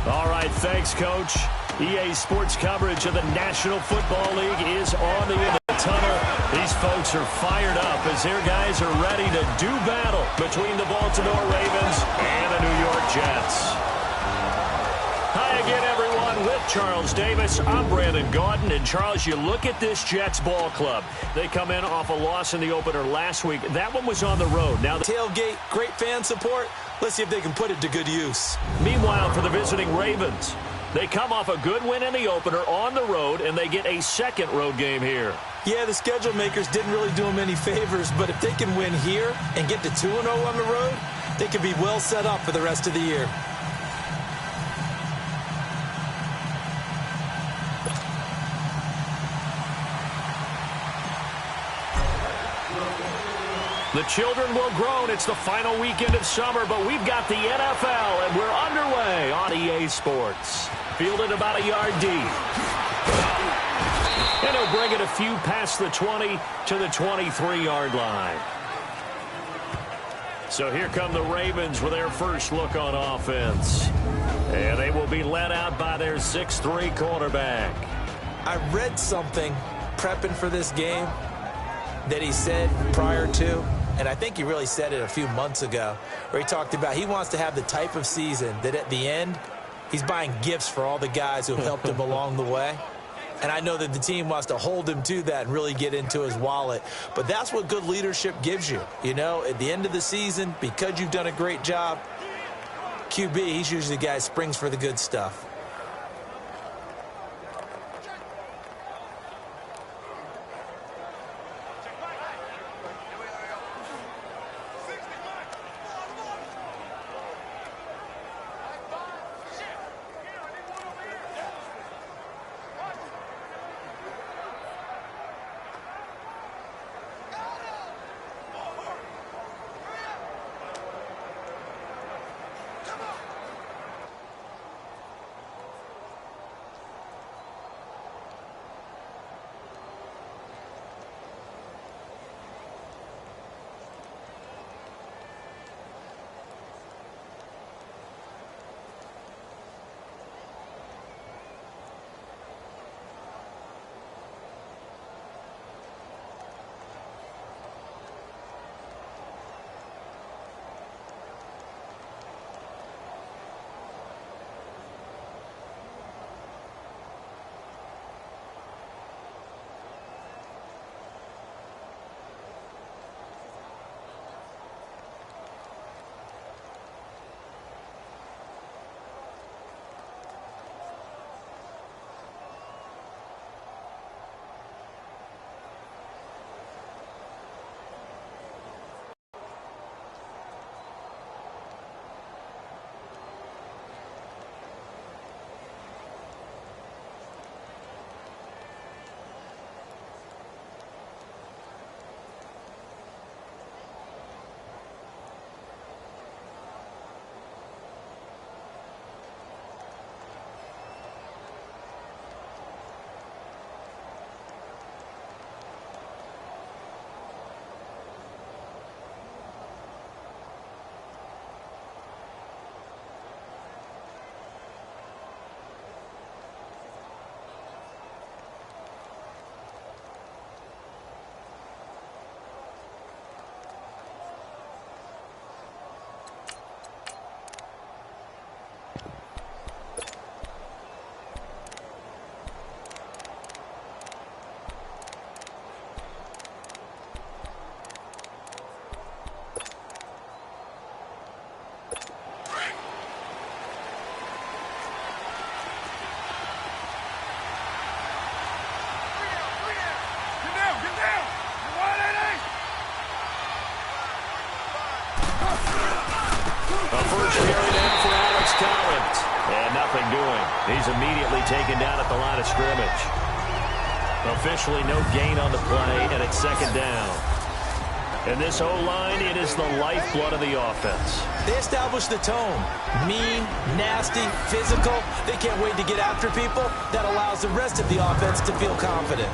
All right, thanks, Coach. EA Sports coverage of the National Football League is on the tunnel. These folks are fired up as their guys are ready to do battle between the Baltimore Ravens and the New York Jets. Hi again, everyone. With Charles Davis, I'm Brandon Gaudin. And, Charles, you look at this Jets ball club. They come in off a loss in the opener last week. That one was on the road. Now, the tailgate, great fan support. Let's see if they can put it to good use. Meanwhile, for the visiting Ravens, they come off a good win in the opener on the road, and they get a second road game here. Yeah, the schedule makers didn't really do them any favors, but if they can win here and get to 2-0 on the road, they can be well set up for the rest of the year. The children will groan. It's the final weekend of summer, but we've got the NFL, and we're underway on EA Sports. Fielded about a yard deep. And he'll bring it a few past the 20 to the 23-yard line. So here come the Ravens with their first look on offense. And they will be led out by their 6'3" quarterback. I read something prepping for this game that he said prior to, and I think he really said it a few months ago, where he talked about he wants to have the type of season that at the end, he's buying gifts for all the guys who have helped him along the way. And I know that the team wants to hold him to that and really get into his wallet. But that's what good leadership gives you. You know, at the end of the season, because you've done a great job, QB, he's usually the guy who springs for the good stuff. He's immediately taken down at the line of scrimmage. Officially no gain on the play, and it's second down. And this O-line, it is the lifeblood of the offense. They establish the tone. Mean, nasty, physical. They can't wait to get after people. That allows the rest of the offense to feel confident.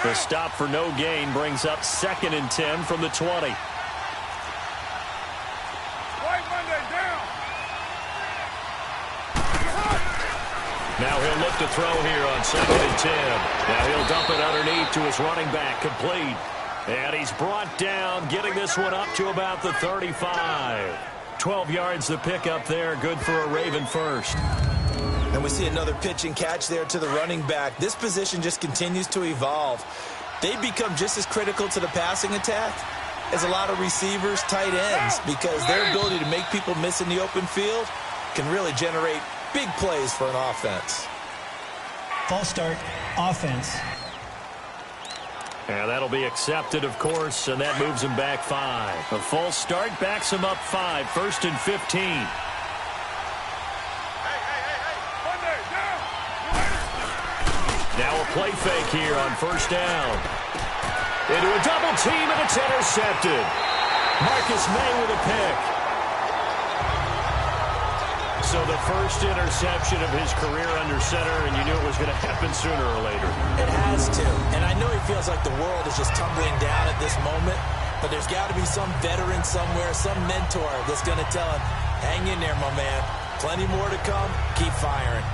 The stop for no gain brings up 2nd and 10 from the 20. Now he'll look to throw here on 2nd and 10. Now he'll dump it underneath to his running back, complete. And he's brought down, getting this one up to about the 35. 12 yards the pickup there, good for a Raven first. And we see another pitch and catch there to the running back. This position just continues to evolve. They become just as critical to the passing attack as a lot of receivers, tight ends, because their ability to make people miss in the open field can really generate big plays for an offense. False start, offense. And that'll be accepted, of course, and that moves him back 5. A false start backs him up 5, 1st and 15. Now a play fake here on 1st down. Into a double team, and it's intercepted. Marcus May with a pick. So the first interception of his career under center, and you knew it was going to happen sooner or later. It has to. And I know he feels like the world is just tumbling down at this moment, but there's got to be some veteran somewhere, some mentor that's going to tell him, hang in there, my man. Plenty more to come. Keep firing.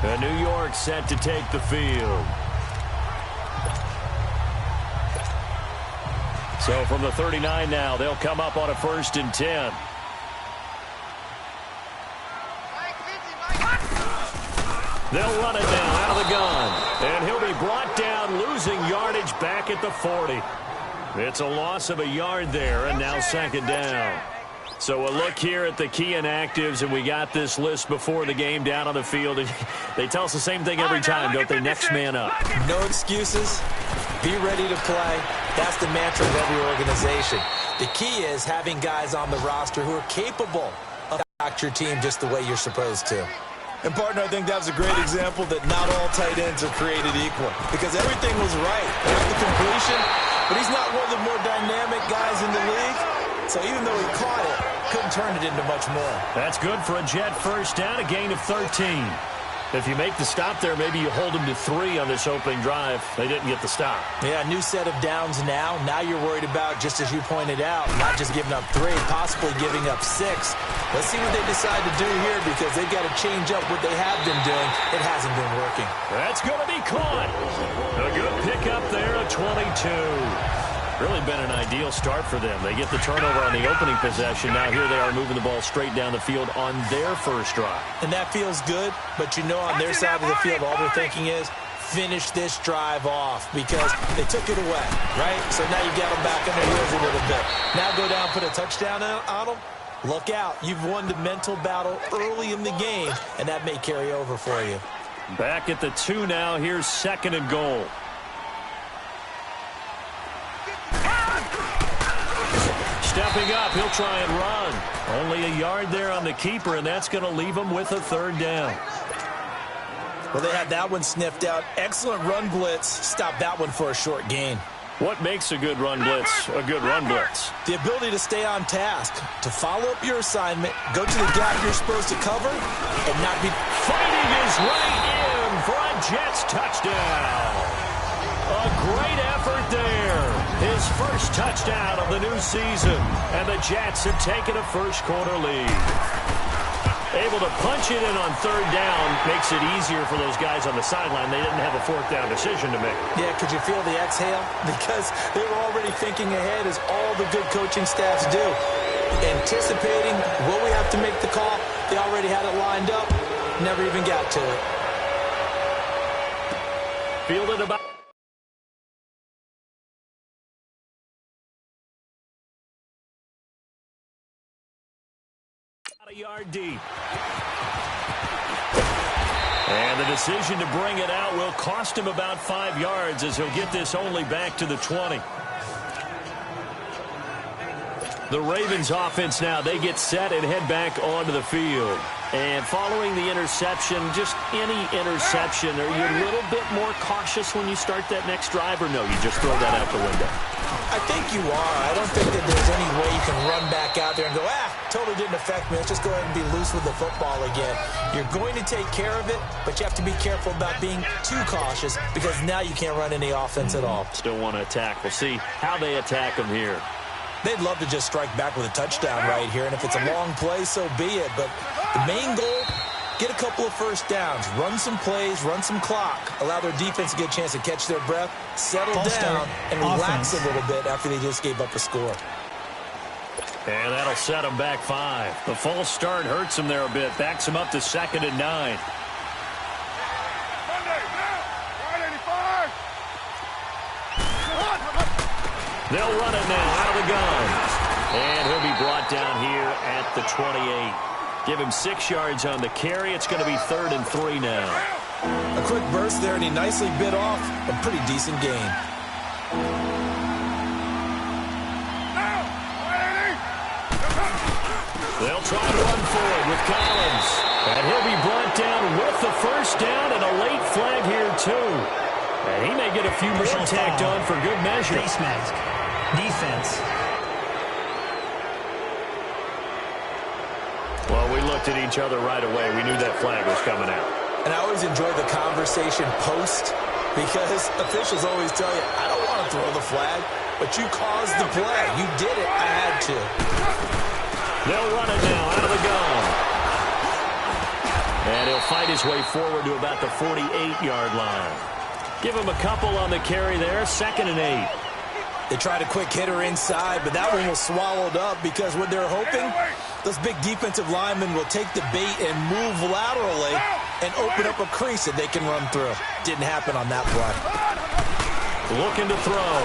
And New York set to take the field. So from the 39 now, they'll come up on a 1st and 10. They'll run it now out of the gun. And he'll be brought down, losing yardage back at the 40. It's a loss of a yard there, and now 2nd down. So a look here at the key inactives, and we got this list before the game down on the field. And they tell us the same thing every time, don't they? Next man up. No excuses. Be ready to play. That's the mantra of every organization. The key is having guys on the roster who are capable of act your team just the way you're supposed to. And, partner, I think that was a great example that not all tight ends are created equal, because everything was right. Got the completion, but he's not one of the more dynamic guys in the league. So even though he caught it, couldn't turn it into much more. That's good for a Jet 1st down, a gain of 13. If you make the stop there, maybe you hold them to 3 on this opening drive. They didn't get the stop. Yeah, new set of downs now. Now you're worried about, just as you pointed out, not just giving up 3, possibly giving up 6. Let's see what they decide to do here, because they've got to change up what they have been doing. It hasn't been working. That's going to be caught. A good pickup there, a 22. Really been an ideal start for them. They get the turnover on the opening possession. Now here they are moving the ball straight down the field on their first drive. And that feels good, but you know on their side of the field, all they're thinking is, finish this drive off, because they took it away, right? So now you get them back on their heels a little bit. Now go down, put a touchdown on them. Look out. You've won the mental battle early in the game, and that may carry over for you. Back at the 2 now. Here's 2nd and goal. Stepping up, he'll try and run. Only a yard there on the keeper, and that's going to leave him with a 3rd down. Well, they had that one sniffed out. Excellent run blitz. Stop that one for a short gain. What makes a good run blitz a good run blitz? The ability to stay on task, to follow up your assignment, go to the gap you're supposed to cover, and not be fighting his way in for a Jets touchdown. A great effort there. His first touchdown of the new season. And the Jets have taken a first-quarter lead. Able to punch it in on 3rd down makes it easier for those guys on the sideline. They didn't have a 4th down decision to make. Yeah, could you feel the exhale? Because they were already thinking ahead, as all the good coaching staffs do. Anticipating, will we have to make the call? They already had it lined up. Never even got to it. Fielded about a yard deep. And the decision to bring it out will cost him about 5 yards, as he'll get this only back to the 20. The Ravens offense now, they get set and head back onto the field. And following the interception, just any interception, are you a little bit more cautious when you start that next drive, or no, you just throw that out the window? I think you are. I don't think that there's any way you can run back out there and go, totally didn't affect me. Let's just go ahead and be loose with the football again. You're going to take care of it, but you have to be careful about being too cautious because now you can't run any offense at all. Still want to attack. We'll see how they attack them here. They'd love to just strike back with a touchdown right here, and if it's a long play, so be it. But the main goal, get a couple of first downs, run some plays, run some clock, allow their defense to get a chance to catch their breath, settle down, and relax a little bit after they just gave up a score. And that'll set them back 5. The false start hurts them there a bit, backs them up to 2nd and 9. They'll run it now out of the gun. And he'll be brought down here at the 28. Give him 6 yards on the carry. It's going to be 3rd and 3 now. A quick burst there, and he nicely bit off a pretty decent gain. They'll try to run forward with Collins. And he'll be brought down with the first down and a late flag here, too. And he may get a few more tacked on for good measure. Face mask. Defense. Well, we looked at each other right away. We knew that flag was coming out. And I always enjoy the conversation post because officials always tell you, I don't want to throw the flag, but you caused the play. You did it. I had to. They'll run it now out of the gun. And he'll fight his way forward to about the 48-yard line. Give him a couple on the carry there, 2nd and 8. They tried a quick hitter inside, but that one was swallowed up because what they're hoping, those big defensive linemen will take the bait and move laterally and open up a crease that they can run through. Didn't happen on that play. Looking to throw.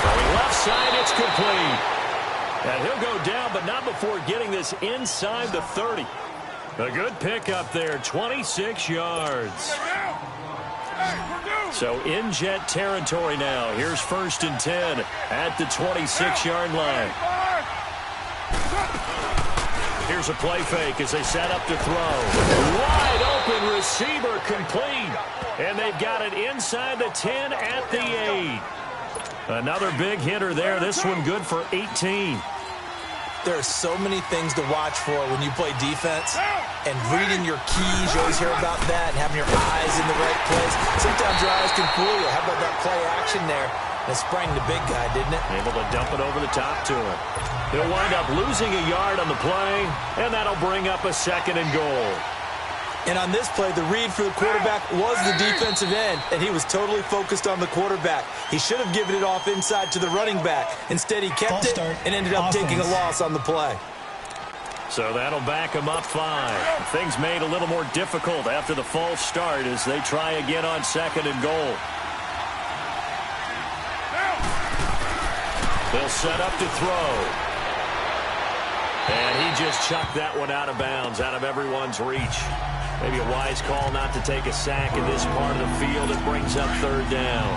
Going left side, it's complete. And he'll go down, but not before getting this inside the 30. A good pickup there, 26 yards. So in Jet territory now. Here's 1st and 10 at the 26-yard line. Here's a play fake as they set up to throw. Wide open receiver complete. And they've got it inside the 10 at the 8. Another big hitter there. This one good for 18. There are so many things to watch for when you play defense. And reading your keys, you always hear about that, and having your eyes in the right place. Sometimes your eyes can fool you. How about that play action there? It sprang the big guy, didn't it? Able to dump it over the top to him. He'll wind up losing a yard on the play, and that'll bring up a 2nd and goal. And on this play, the read for the quarterback was the defensive end, and he was totally focused on the quarterback. He should have given it off inside to the running back. Instead, he kept it and ended up taking a loss on the play. So that'll back him up 5. Things made a little more difficult after the false start as they try again on 2nd and goal. They'll set up to throw. And he just chucked that one out of bounds, out of everyone's reach. Maybe a wise call not to take a sack in this part of the field. It brings up 3rd down.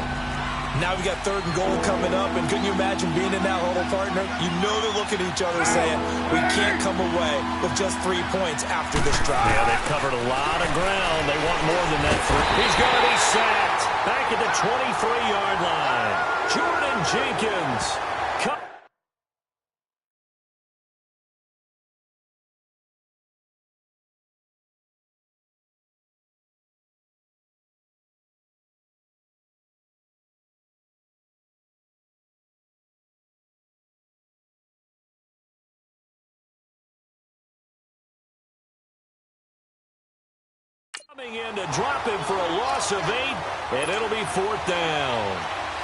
Now we got 3rd and goal coming up, and couldn't you imagine being in that huddle, partner? You know they're looking at each other saying, we can't come away with just 3 points after this drive. Yeah, they've covered a lot of ground. They want more than that 3. He's going to be sacked back at the 23-yard line. Jordan Jenkins. Coming in to drop him for a loss of 8, and it'll be 4th down.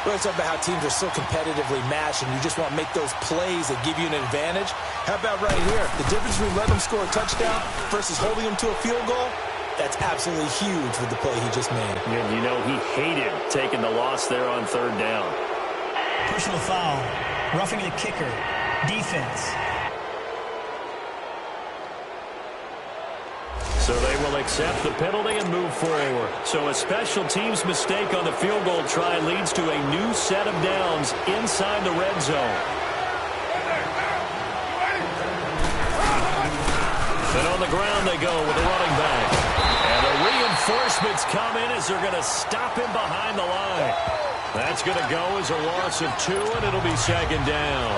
We're talking about how teams are so competitively matched, and you just want to make those plays that give you an advantage. How about right here? The difference between letting them score a touchdown versus holding them to a field goal, that's absolutely huge with the play he just made. And you know he hated taking the loss there on 3rd down. Personal foul. Roughing the kicker. Defense. So they will accept the penalty and move forward. So a special teams mistake on the field goal try leads to a new set of downs inside the red zone. And on the ground they go with the running back. And the reinforcements come in as they're going to stop him behind the line. That's going to go as a loss of 2, and it'll be second down.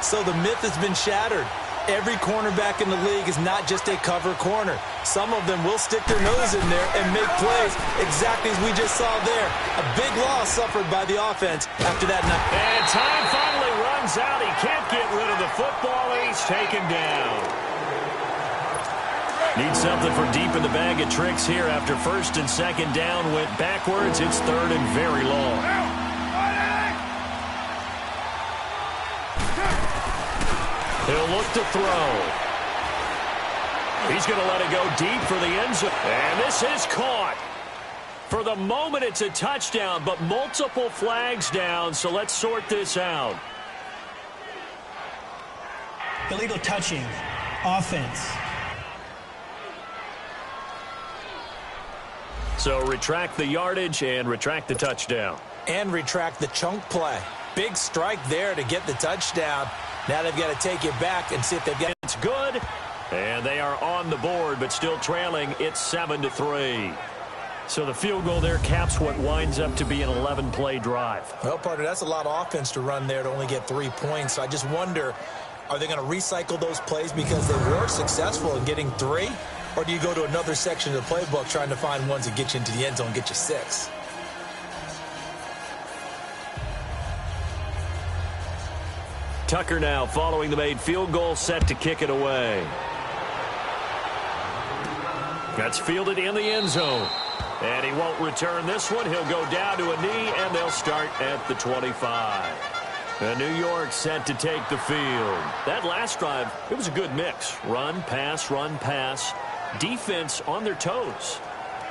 So the myth has been shattered. Every cornerback in the league is not just a cover corner. Some of them will stick their nose in there and make plays exactly as we just saw there. A big loss suffered by the offense after that night. And time finally runs out. He can't get rid of the football, and he's taken down. Need something for deep in the bag of tricks here after first and second down went backwards. It's third and very long. He'll look to throw. He's going to let it go deep for the end zone. And this is caught. For the moment, it's a touchdown, but multiple flags down, so let's sort this out. Illegal touching. Offense. So retract the yardage and retract the touchdown. And retract the chunk play. Big strike there to get the touchdown. Now they've got to take it back and see if they've got... It's good. And they are on the board, but still trailing. It's 7-3. So the field goal there caps what winds up to be an 11-play drive. Well, partner, that's a lot of offense to run there to only get 3 points. So I just wonder, are they going to recycle those plays because they were successful in getting 3? Or do you go to another section of the playbook trying to find ones that get you into the end zone and get you 6? Tucker now following the made field goal, set to kick it away. That's fielded in the end zone. And he won't return this one. He'll go down to a knee, and they'll start at the 25. And New York set to take the field. That last drive, it was a good mix. Run, pass, defense on their toes.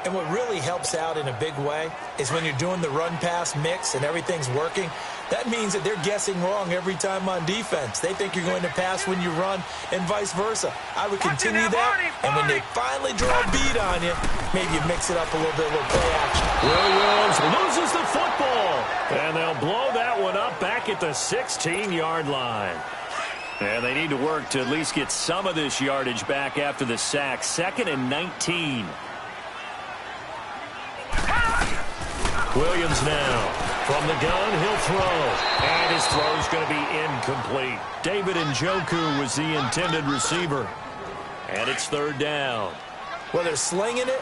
And what really helps out in a big way is when you're doing the run-pass mix and everything's working, that means that they're guessing wrong every time on defense. They think you're going to pass when you run and vice versa. I would continue that, and when they finally draw a beat on you, maybe you mix it up a little bit, a little play action. Williams loses the football, and they'll blow that one up back at the 16-yard line. And they need to work to at least get some of this yardage back after the sack. 2nd and 19. Williams now. From the gun, he'll throw. And his throw's going to be incomplete. David Njoku was the intended receiver. And it's 3rd down. Well, they're slinging it.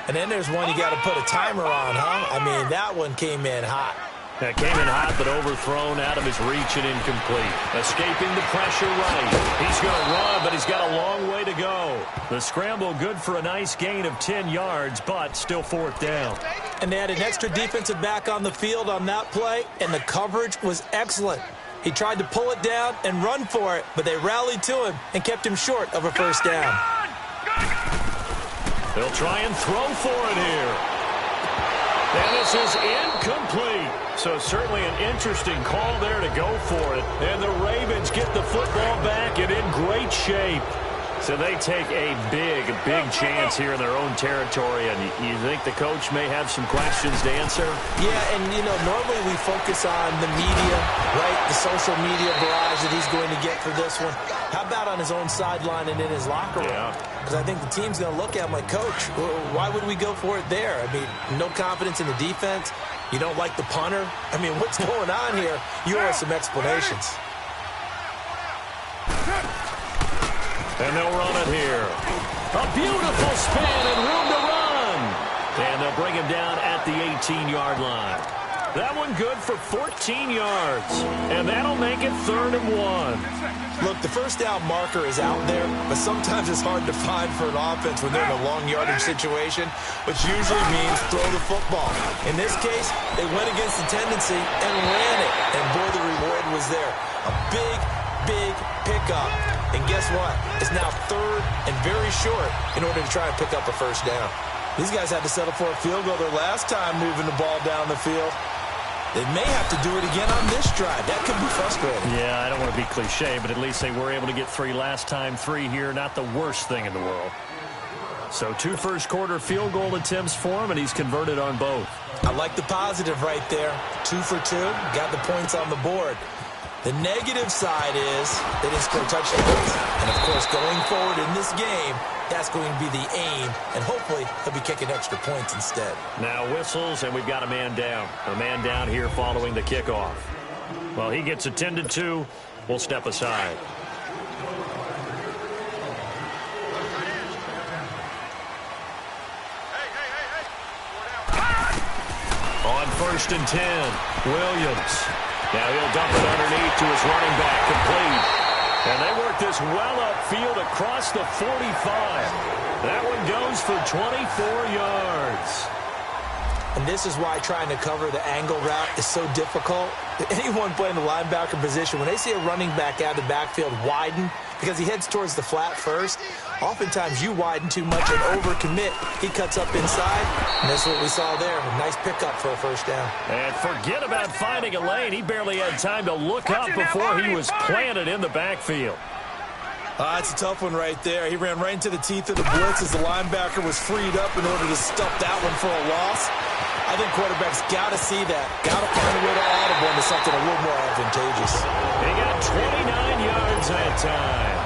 And then there's one you got to put a timer on, huh? I mean, that one came in hot. That came in hot, but overthrown, out of his reach and incomplete. Escaping the pressure right. He's going to run, but he's got a long way to go. The scramble good for a nice gain of 10 yards, but still 4th down. And they had an extra defensive back on the field on that play, and the coverage was excellent. He tried to pull it down and run for it, but they rallied to him and kept him short of a first down. They'll try and throw for it here. And this is incomplete. So certainly an interesting call there to go for it. And the Ravens get the football back and in great shape. So they take a big chance here in their own territory. And you think the coach may have some questions to answer? Yeah, and, you know, normally we focus on the media, right, the social media barrage that he's going to get for this one. How about on his own sideline and in his locker room? Because I think the team's going to look at him like, Coach, why would we go for it there? I mean, no confidence in the defense. You don't like the punter. I mean, what's going on here? You owe us some explanations. And they'll run it here. A beautiful spin and room to run. And they'll bring him down at the 18-yard line. That one good for 14 yards. And that'll make it 3rd and 1. Look, the first down marker is out there, but sometimes it's hard to find for an offense when they're in a long yardage situation, which usually means throw the football. In this case, they went against the tendency and ran it. And boy, the reward was there. A big pickup. And guess what? It's now 3rd and very short in order to try and pick up a first down. These guys had to settle for a field goal their last time moving the ball down the field. They may have to do it again on this drive. That could be frustrating. Yeah, I don't want to be cliche, but at least they were able to get 3 last time. 3 here, not the worst thing in the world. So 2 first-quarter field goal attempts for him, and he's converted on both. I like the positive right there. 2 for 2. Got the points on the board. The negative side is they didn't score touchdowns. And, of course, going forward in this game, that's going to be the aim. And hopefully he'll be kicking extra points instead. Now whistles, and we've got a man down. A man down here following the kickoff. Well, he gets attended to. We'll step aside. On 1st and 10, Williams. Now he'll dump it underneath to his running back, complete. And they work this well upfield across the 45. That one goes for 24 yards. And this is why trying to cover the angle route is so difficult. Anyone playing the linebacker position, when they see a running back out of the backfield widen, because he heads towards the flat first, oftentimes you widen too much and overcommit. He cuts up inside, and that's what we saw there. A nice pickup for a first down. And forget about finding a lane. He barely had time to look up before he was planted in the backfield. It's a tough one right there. He ran right into the teeth of the blitz as the linebacker was freed up in order to stuff that one for a loss. I think quarterbacks got to see that. Got to find a way to audible into something a little more advantageous. He got 29 yards that time.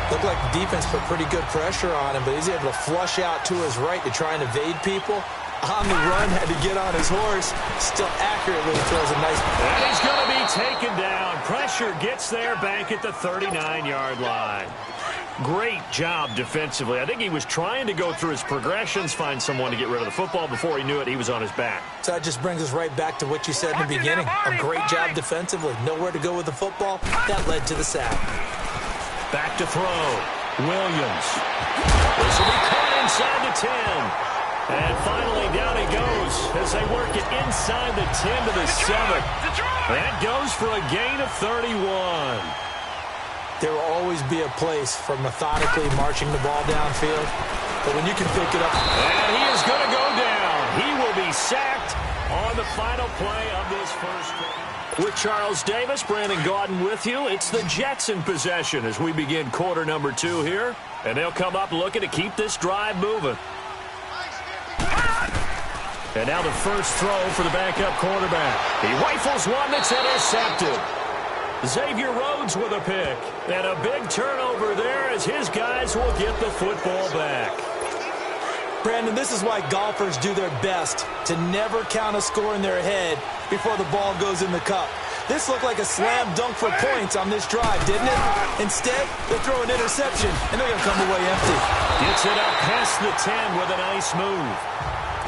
Looked like the defense put pretty good pressure on him, but he's able to flush out to his right to try and evade people. On the run, had to get on his horse. Still accurately throws a nice... And he's going to be taken down. Pressure gets there back at the 39-yard line. Great job defensively. I think he was trying to go through his progressions, find someone to get rid of the football. Before he knew it, he was on his back. So that just brings us right back to what you said in the beginning. A great job defensively. Nowhere to go with the football. That led to the sack. Back to throw. Williams. This will be caught inside the 10. And finally, down he goes as they work it inside the 10 to the 7. That goes for a gain of 31. There will always be a place for methodically marching the ball downfield. But when you can pick it up... And he is going to go down. He will be sacked on the final play of this first quarter. With Charles Davis, Brandon Gaudin with you. It's the Jets in possession as we begin quarter number 2 here. And they'll come up looking to keep this drive moving. And now the first throw for the backup quarterback. He rifles one that's intercepted. Xavier Rhodes with a pick. And a big turnover there as his guys will get the football back. Brandon, this is why golfers do their best to never count a score in their head before the ball goes in the cup. This looked like a slam dunk for points on this drive, didn't it? Instead, they throw an interception, and they're going to come away empty. Gets it up past the 10 with a nice move.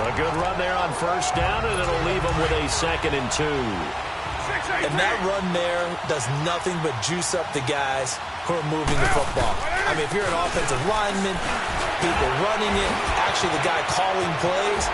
A good run there on first down, and it'll leave them with a 2nd and 2. And that run there does nothing but juice up the guys who are moving the football. I mean, if you're an offensive lineman, people running it, actually the guy calling plays,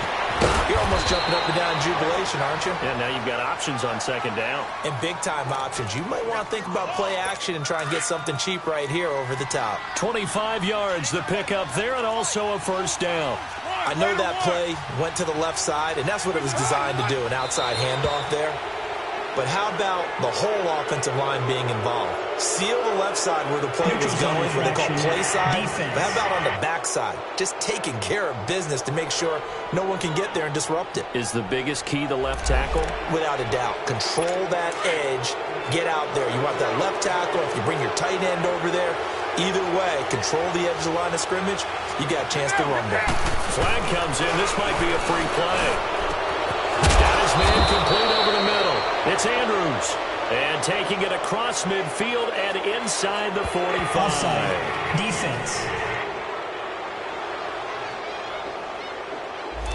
you're almost jumping up and down in jubilation, aren't you? Yeah, now you've got options on 2nd down. And big-time options. You might want to think about play action and try and get something cheap right here over the top. 25 yards, the pickup there, and also a first down. I know that play went to the left side, and that's what it was designed to do, an outside handoff there. But how about the whole offensive line being involved? Seal the left side where the play was going, what they call play side. But how about on the back side? Just taking care of business to make sure no one can get there and disrupt it. Is the biggest key the left tackle? Without a doubt. Control that edge. Get out there. You want that left tackle. If you bring your tight end over there, either way, control the edge of the line of scrimmage, you got a chance to rumble. Flag comes in. This might be a free play. Got his man complete over the middle. It's Andrews. And taking it across midfield and inside the 45. Offside. Defense.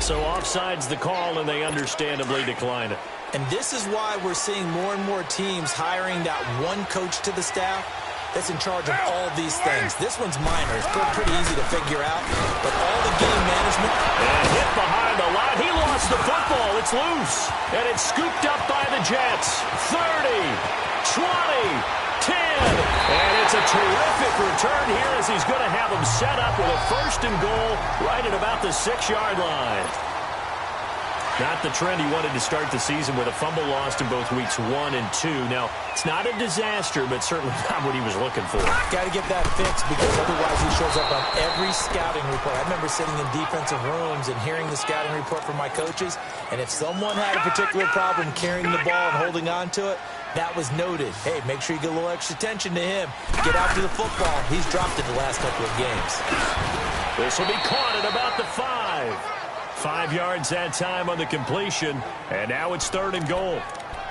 So offside's the call, and they understandably decline it. And this is why we're seeing more and more teams hiring that one coach to the staff that's in charge of all these things. This one's minor. It's pretty easy to figure out. But all the game management... And hit behind the line. He lost the football. It's loose. And it's scooped up by the Jets. 30, 20, 10. And it's a terrific return here as he's going to have them set up with a 1st and goal right at about the 6-yard line. Not the trend he wanted to start the season with a fumble lost in both weeks 1 and 2. Now, it's not a disaster, but certainly not what he was looking for. Got to get that fixed because otherwise he shows up on every scouting report. I remember sitting in defensive rooms and hearing the scouting report from my coaches, and if someone had a particular problem carrying the ball and holding on to it, That was noted. Hey, make sure you get a little extra attention to him. Get after the football. He's dropped it the last couple of games. This will be caught at about the 5. 5 yards that time on the completion, and now it's 3rd and goal.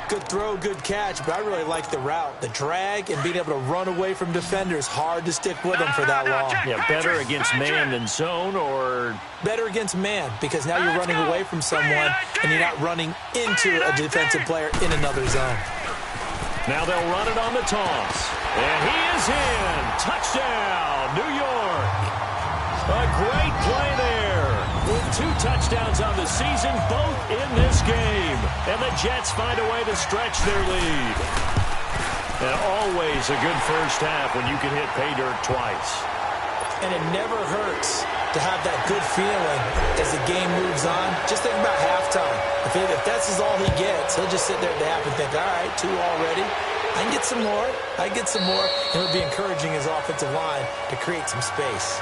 Good throw, good catch, but I really like the route. The drag and being able to run away from defenders, hard to stick with them for that long. Yeah, better against man than zone, or? Better against man, because now you're running away from someone and you're not running into a defensive player in another zone. Now they'll run it on the toss. And he is in. Touchdown, New York. A great play there. With 2 touchdowns on the season, both in this game. And the Jets find a way to stretch their lead. And always a good first half when you can hit pay dirt twice. And it never hurts to have that good feeling as the game moves on. Just think about halftime. If that's all he gets, he'll just sit there at the half and think, all right, 2 already. I can get some more. I can get some more. And he'll be encouraging his offensive line to create some space.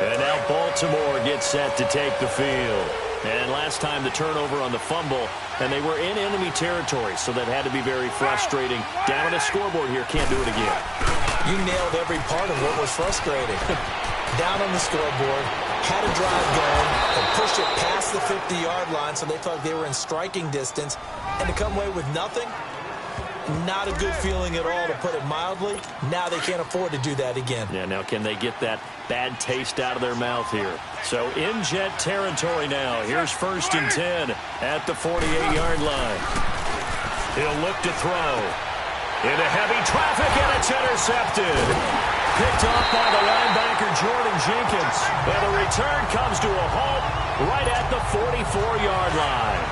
And now Baltimore gets set to take the field. And last time the turnover on the fumble, and they were in enemy territory, so that had to be very frustrating. Down on the scoreboard here, can't do it again. You nailed every part of what was frustrating. Down on the scoreboard, had a drive going, and pushed it past the 50-yard line, so they thought they were in striking distance, and to come away with nothing, not a good feeling at all, to put it mildly. Now they can't afford to do that again. Yeah, now can they get that bad taste out of their mouth here? So in Jet territory now. Here's 1st and 10 at the 48-yard line. He'll look to throw. Into heavy traffic, and it's intercepted. Picked off by the linebacker, Jordan Jenkins. And the return comes to a halt right at the 44-yard line.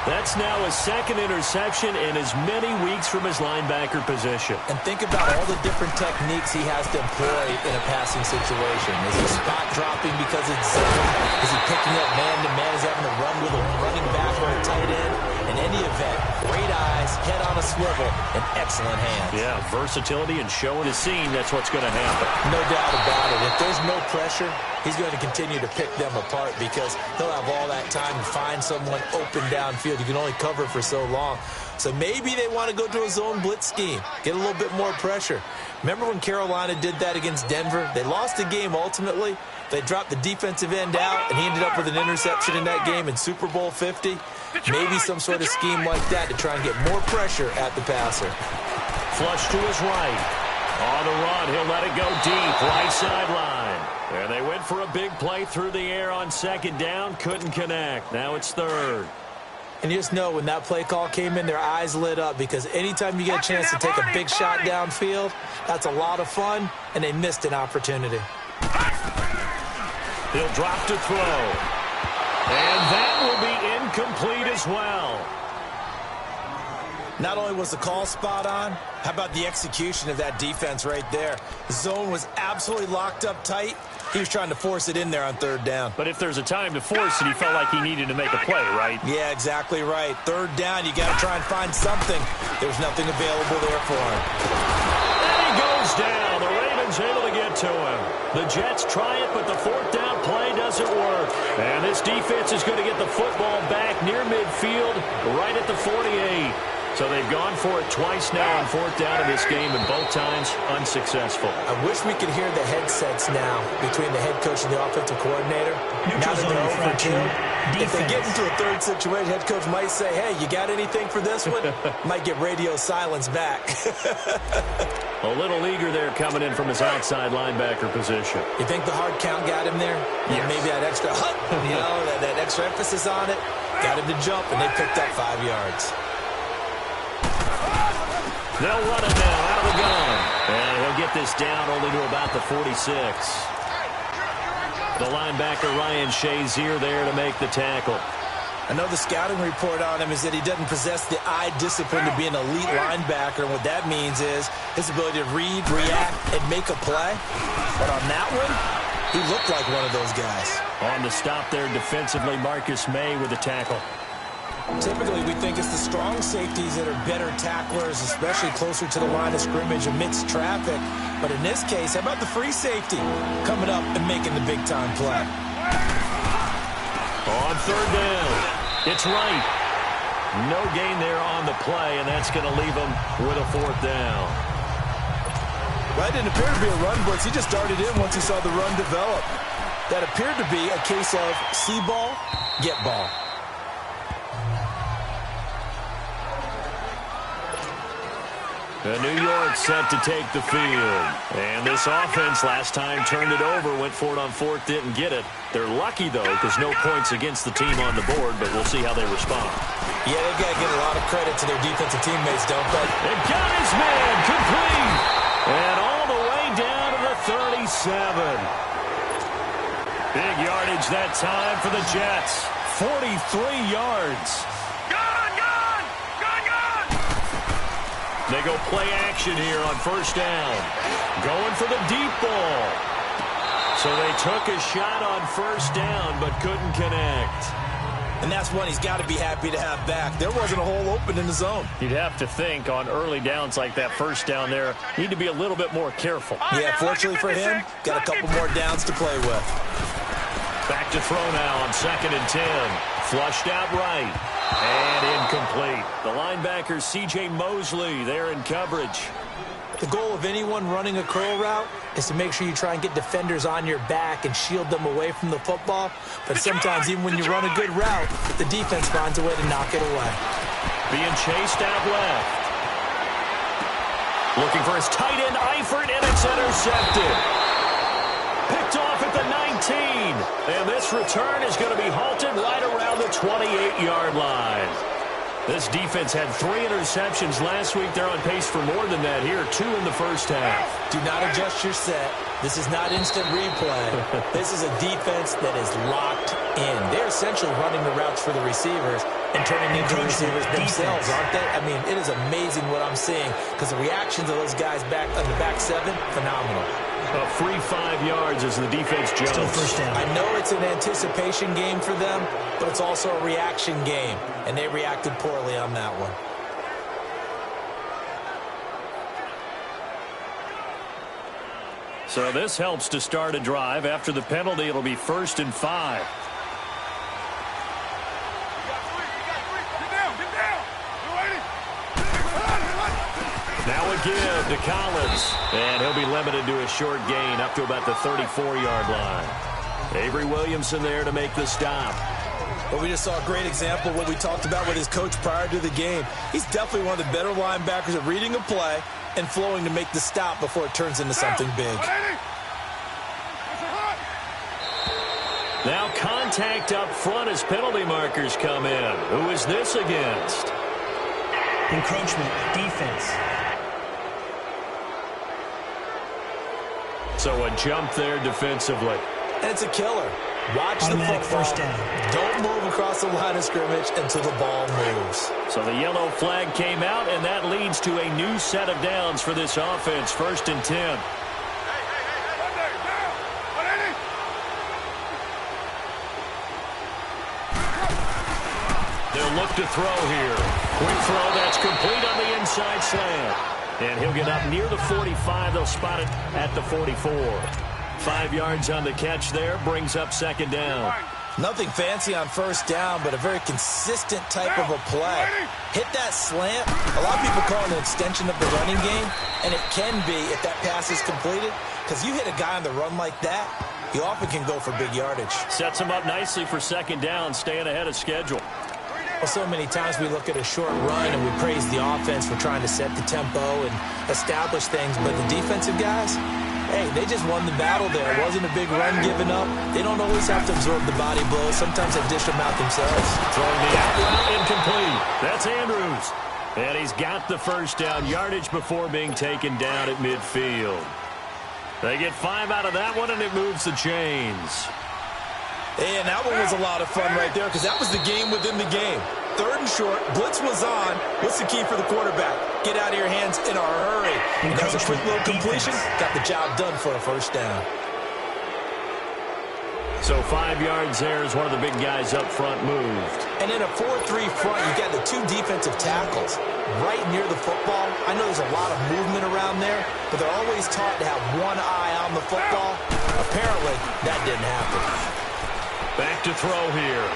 That's now his 2nd interception in as many weeks from his linebacker position. And think about all the different techniques he has to employ in a passing situation. Is he spot dropping because it's zone? Is he picking up man-to-man? Is he having to run with a running back or a tight end? In any event, great eyes, head on a swivel, and excellent hands. Yeah, versatility and showing his seam, that's what's going to happen. No doubt about it. If there's no pressure, he's going to continue to pick them apart because he'll have all that time to find someone open downfield. You can only cover for so long. So maybe they want to go to a zone blitz scheme, get a little bit more pressure. Remember when Carolina did that against Denver? They lost the game ultimately. They dropped the defensive end out, and he ended up with an interception in that game in Super Bowl 50. Maybe some sort of scheme like that to try and get more pressure at the passer. Flush to his right. On the run, he'll let it go deep, right sideline. And they went for a big play through the air on 2nd down, couldn't connect. Now it's 3rd. And you just know when that play call came in, their eyes lit up because anytime you get a chance to take a big shot downfield, that's a lot of fun, and they missed an opportunity. He'll drop to throw. And that will be incomplete as well. Not only was the call spot on, how about the execution of that defense right there? The zone was absolutely locked up tight. He was trying to force it in there on 3rd down. But if there's a time to force it, he felt like he needed to make a play, right? Yeah, exactly right. 3rd down, you got to try and find something. There was nothing available there for him. And he goes down. The Ravens able to get to him. The Jets try it, but the 4th down play doesn't work. And this defense is going to get the football back near midfield, right at the 48. So they've gone for it twice now on 4th down in this game, and both times unsuccessful. I wish we could hear the headsets now between the head coach and the offensive coordinator. Now that they're over 2, if they get into a 3rd situation, head coach might say, hey, you got anything for this one? Might get radio silence back. A little eager there coming in from his outside linebacker position. You think the hard count got him there? Yes. Maybe that extra that extra emphasis on it got him to jump, and they picked up 5 yards. They'll run it now out of the gun. And he'll get this down only to about the 46. The linebacker, Ryan Shazier, there to make the tackle. I know the scouting report on him is that he doesn't possess the eye discipline to be an elite linebacker. And what that means is his ability to read, react, and make a play. But on that one, he looked like one of those guys. On the stop there defensively, Marcus May with the tackle. Typically, we think it's the strong safeties that are better tacklers, especially closer to the line of scrimmage amidst traffic. But in this case, how about the free safety coming up and making the big-time play? On 3rd down, it's right. No gain there on the play, and that's going to leave him with a 4th down. Well, it didn't appear to be a run blitz. He just darted in once he saw the run develop. That appeared to be a case of see ball, get ball. New York set to take the field. And this offense last time turned it over, went for it on 4th, didn't get it. They're lucky, though, because no points against the team on the board, but we'll see how they respond. Yeah, they've got to give a lot of credit to their defensive teammates, don't they? They got his man complete. And all the way down to the 37. Big yardage that time for the Jets. 43 yards. They go play action here on 1st down. Going for the deep ball. So they took a shot on 1st down, but couldn't connect. And that's one he's got to be happy to have back. There wasn't a hole open in the zone. You'd have to think on early downs like that 1st down there, need to be a little bit more careful. Yeah, fortunately for him, got a couple more downs to play with. Back to throw now on 2nd and 10. Flushed out right. And incomplete. The linebacker, C.J. Mosley, there in coverage. The goal of anyone running a curl route is to make sure you try and get defenders on your back and shield them away from the football. But sometimes, even when you run a good route, the defense finds a way to knock it away. Being chased out left. Looking for his tight end, Eifert, and it's intercepted. Picked off at the 19. And this return is going to be halted right around the 28-yard line. This defense had 3 interceptions last week. They're on pace for more than that here. 2 in the 1st half. Do not adjust your set. This is not instant replay. This is a defense that is locked in. They're essentially running the routes for the receivers and turning into the receivers themselves, aren't they? I mean, it is amazing what I'm seeing because the reactions of those guys back on the back 7, phenomenal. A free 5 yards as the defense jumps. Still 1st down. I know it's an anticipation game for them, but it's also a reaction game, and they reacted poorly on that one. So this helps to start a drive. After the penalty, it'll be 1st and 5. Now a give to Collins. And he'll be limited to a short gain up to about the 34-yard line. Avery Williamson there to make the stop. But we just saw a great example of what we talked about with his coach prior to the game. He's definitely one of the better linebackers at reading a play and flowing to make the stop before it turns into something big. Now contact up front as penalty markers come in. Who is this against? Encroachment, defense. So a jump there defensively. And it's a killer. Watch Automatic the football. 1st down. Don't move across the line of scrimmage until the ball moves. So the yellow flag came out, and that leads to a new set of downs for this offense. 1st and 10. They'll look to throw here. Quick throw that's complete on the inside slant. And he'll get up near the 45. They'll spot it at the 44. 5 yards on the catch there. Brings up 2nd down. Nothing fancy on 1st down, but a very consistent type of a play. Hit that slant. A lot of people call it an extension of the running game, and it can be if that pass is completed, because you hit a guy on the run like that, he often can go for big yardage. Sets him up nicely for 2nd down, staying ahead of schedule. Well, so many times we look at a short run and we praise the offense for trying to set the tempo and establish things, but the defensive guys, hey, they just won the battle there. It wasn't a big run given up. They don't always have to absorb the body blows. Sometimes they dish them out themselves. Throwing the out route incomplete. That's Andrews. And he's got the 1st down yardage before being taken down at midfield. They get 5 out of that one, and it moves the chains. And that one was a lot of fun right there because that was the game within the game. 3rd and short, blitz was on. What's the key for the quarterback? Get out of your hands in a hurry. And that was a quick little completion. Got the job done for a 1st down. So 5 yards there as one of the big guys up front moved. And in a 4-3 front, you got the 2 defensive tackles right near the football. I know there's a lot of movement around there, but they're always taught to have one eye on the football. Apparently, that didn't happen. Back to throw here.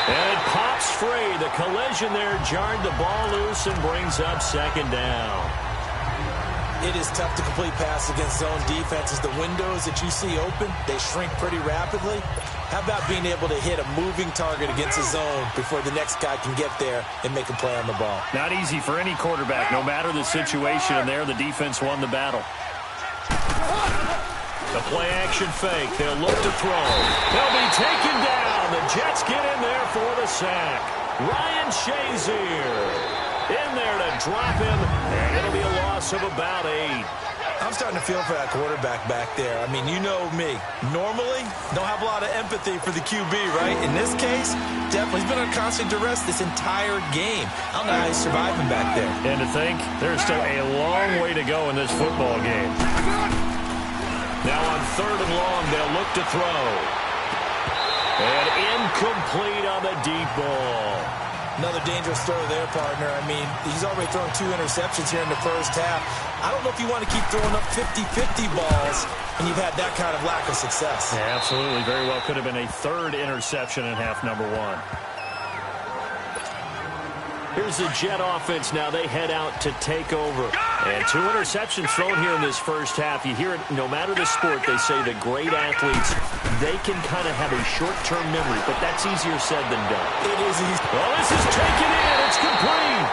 And it pops free. The collision there jarred the ball loose and brings up second down. It is tough to complete passes against zone defenses. The windows that you see open, they shrink pretty rapidly. How about being able to hit a moving target against a zone before the next guy can get there and make a play on the ball? Not easy for any quarterback, no matter the situation. And there, the defense won the battle. The play-action fake. They'll look to throw. They'll be taken down. The Jets get in there for the sack. Ryan Shazier in there to drop him, and it'll be a loss of about 8. I'm starting to feel for that quarterback back there. I mean, you know me. Normally, don't have a lot of empathy for the QB, right? In this case, definitely. He's been on constant duress this entire game. I don't know how he's surviving back there. And to think, there's still a long way to go in this football game. Now on 3rd and long, they'll look to throw. And incomplete on the deep ball. Another dangerous throw there, partner. I mean, he's already thrown 2 interceptions here in the first half. I don't know if you want to keep throwing up 50-50 balls when you've had that kind of lack of success. Yeah, absolutely. Very well could have been a 3rd interception in half number 1. Here's the Jet offense now. They head out to take over. And 2 interceptions thrown here in this first half. You hear it, no matter the sport, they say the great athletes, they can kind of have a short-term memory, but that's easier said than done. It is easy. Well, this is taken in. It's complete.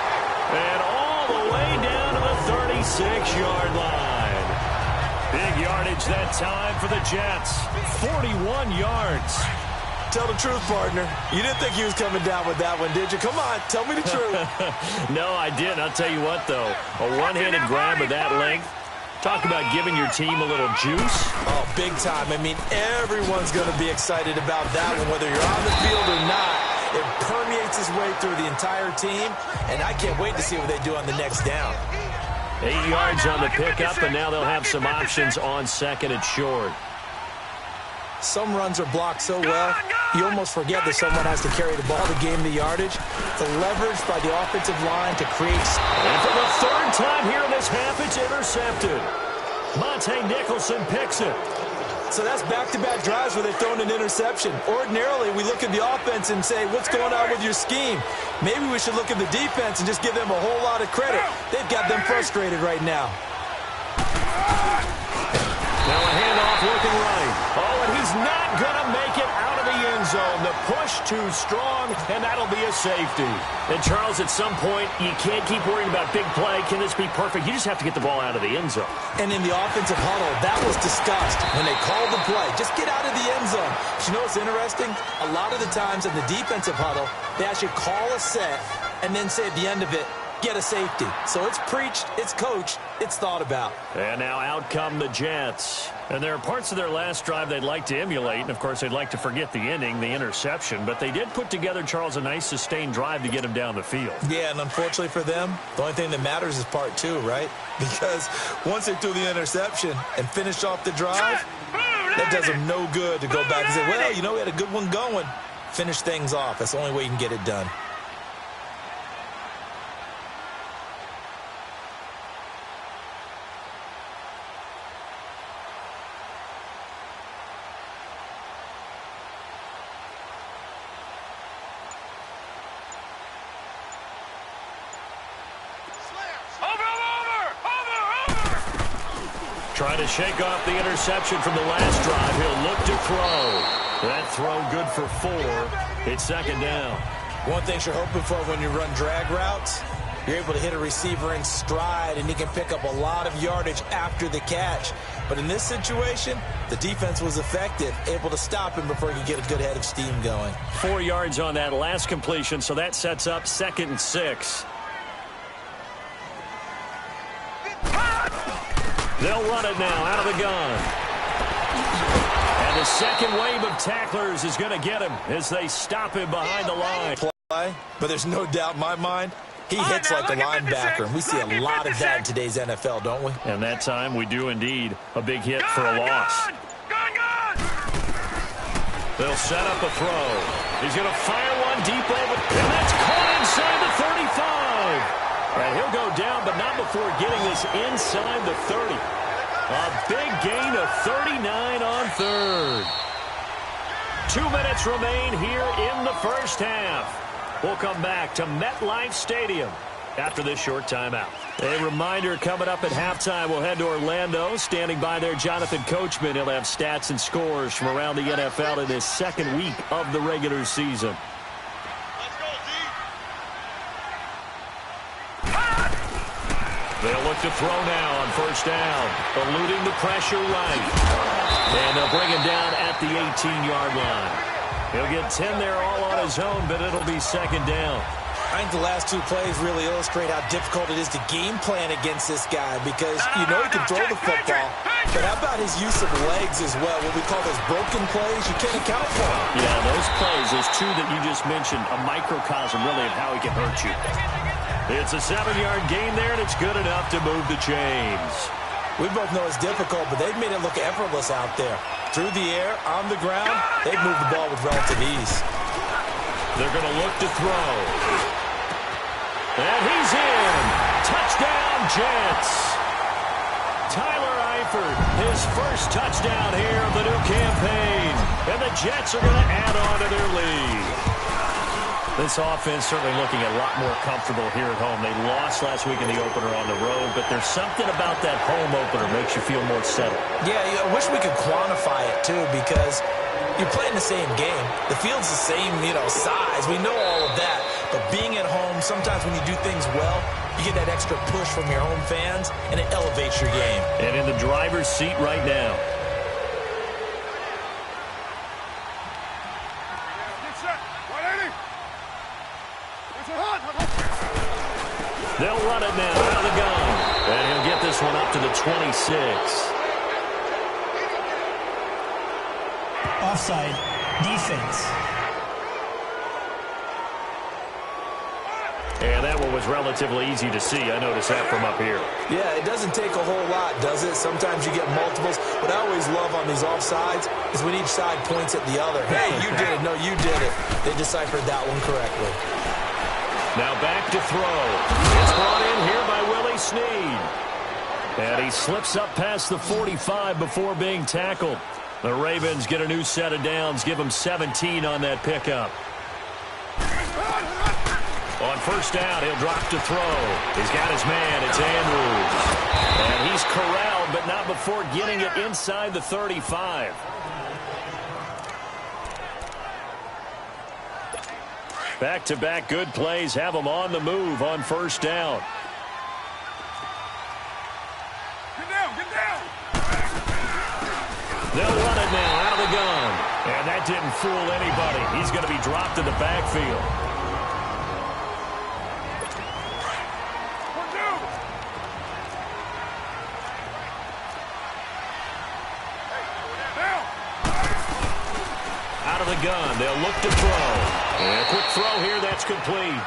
And all the way down to the 36-yard line. Big yardage that time for the Jets. 41 yards. Tell the truth, partner. You didn't think he was coming down with that one, did you? Come on, tell me the truth. No, I didn't. I'll tell you what, though. A one-handed grab of that length. Talk about giving your team a little juice. Oh, big time. I mean, everyone's going to be excited about that one, whether you're on the field or not. It permeates its way through the entire team, and I can't wait to see what they do on the next down. 8 yards on the pickup, and now they'll have some options on 2nd and short. Some runs are blocked so well, you almost forget that someone has to carry the ball to gain the yardage. The leverage by the offensive line to create... And for the 3rd time here in this half, it's intercepted. Monte Nicholson picks it. So that's back-to-back drives where they've thrown an interception. Ordinarily, we look at the offense and say, what's going on with your scheme? Maybe we should look at the defense and just give them a whole lot of credit. They've got them frustrated right now. Now a handoff looking right. Oh, and he's not going to make it out of the end zone. The push too strong, and that'll be a safety. And, Charles, at some point, you can't keep worrying about big play. Can this be perfect? You just have to get the ball out of the end zone. And in the offensive huddle, that was discussed when they called the play. Just get out of the end zone. But you know what's interesting? A lot of the times in the defensive huddle, they actually call a set and then say at the end of it, get a safety. So it's preached, it's coached, it's thought about. And now out come the Jets. And there are parts of their last drive they'd like to emulate. And, of course, they'd like to forget the ending, the interception. But they did put together, Charles, a nice sustained drive to get him down the field. Yeah, and unfortunately for them, the only thing that matters is part 2, right? Because once they threw the interception and finished off the drive, that does them no good to go back and say, well, you know, we had a good one going. Finish things off. That's the only way you can get it done. Trying to shake off the interception from the last drive. He'll look to throw. That throw good for 4. It's 2nd down. One thing you're hoping for when you run drag routes, you're able to hit a receiver in stride, and he can pick up a lot of yardage after the catch. But in this situation, the defense was effective, able to stop him before he could get a good head of steam going. 4 yards on that last completion, so that sets up 2nd and 6. They'll run it now out of the gun. And the second wave of tacklers is going to get him as they stop him behind the line. Play, but there's no doubt in my mind, he hits like a linebacker. And we see a lot of that in today's NFL, don't we? And that time we do indeed. A big hit for a loss. They'll set up a throw. He's going to fire one deep over. And that's caught inside the 35. And he'll go down, but not before getting this inside the 30. A big gain of 39 on 3rd. 2 minutes remain here in the first half. We'll come back to MetLife Stadium after this short timeout. A reminder, coming up at halftime, we'll head to Orlando. Standing by there, Jonathan Coachman. He'll have stats and scores from around the NFL in his second week of the regular season. They'll look to throw now on first down, eluding the pressure right. And they'll bring him down at the 18-yard line. He'll get 10 there all on his own, but it'll be second down. I think the last two plays really illustrate how difficult it is to game plan against this guy because you know he can throw the football, but how about his use of legs as well? What we call those broken plays, you can't account for them. Yeah, those plays, those two that you just mentioned, a microcosm really of how he can hurt you. It's a 7-yard gain there, and it's good enough to move the chains. We both know it's difficult, but they've made it look effortless out there. Through the air, on the ground, they've moved the ball with relative ease. They're going to look to throw. And he's in. Touchdown, Jets. Tyler Eifert, his first touchdown here of the new campaign. And the Jets are going to add on to their lead. This offense certainly looking a lot more comfortable here at home. They lost last week in the opener on the road, but there's something about that home opener makes you feel more settled. Yeah, I wish we could quantify it, too, because you're playing the same game. The field's the same, size. We know all of that. But being at home, sometimes when you do things well, you get that extra push from your home fans, and it elevates your game. And in the driver's seat right now. They'll run it now out of the gun. And he'll get this one up to the 26. Offside. Defense. And that one was relatively easy to see. I noticed that from up here. Yeah, it doesn't take a whole lot, does it? Sometimes you get multiples. What I always love on these offsides is when each side points at the other. Hey, you did it. No, you did it. They deciphered that one correctly. Now back to throw. It's brought in here by Willie Snead. And he slips up past the 45 before being tackled. The Ravens get a new set of downs, give them 17 on that pickup. On first down, he'll drop to throw. He's got his man. It's Andrews. And he's corralled, but not before getting it inside the 35. Back-to-back good plays have them on the move on first down. Get down! They'll run it now out of the gun. And that didn't fool anybody. He's going to be dropped in the backfield. Out of the gun, they'll look to throw. And a quick throw here, that's complete.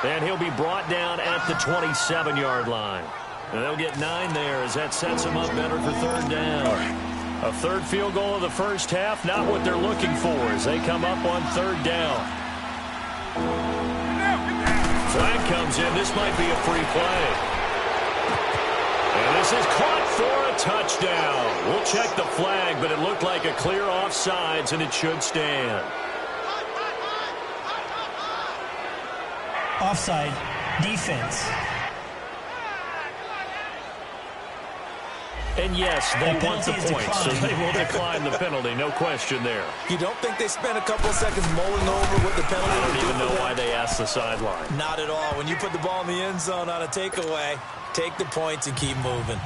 And he'll be brought down at the 27-yard line. And they'll get 9 there as that sets them up better for third down. A third field goal of the first half, not what they're looking for as they come up on third down. Flag comes in. This might be a free play. And this is caught for a touchdown. We'll check the flag, but it looked like a clear offsides, and it should stand. Offside. Defense. And yes, they want the points, so they will decline the penalty. No question there. You don't think they spent a couple of seconds mulling over what the penalty I would don't do even know for them? why they asked the sideline. Not at all. When you put the ball in the end zone on a takeaway, take the points and keep moving.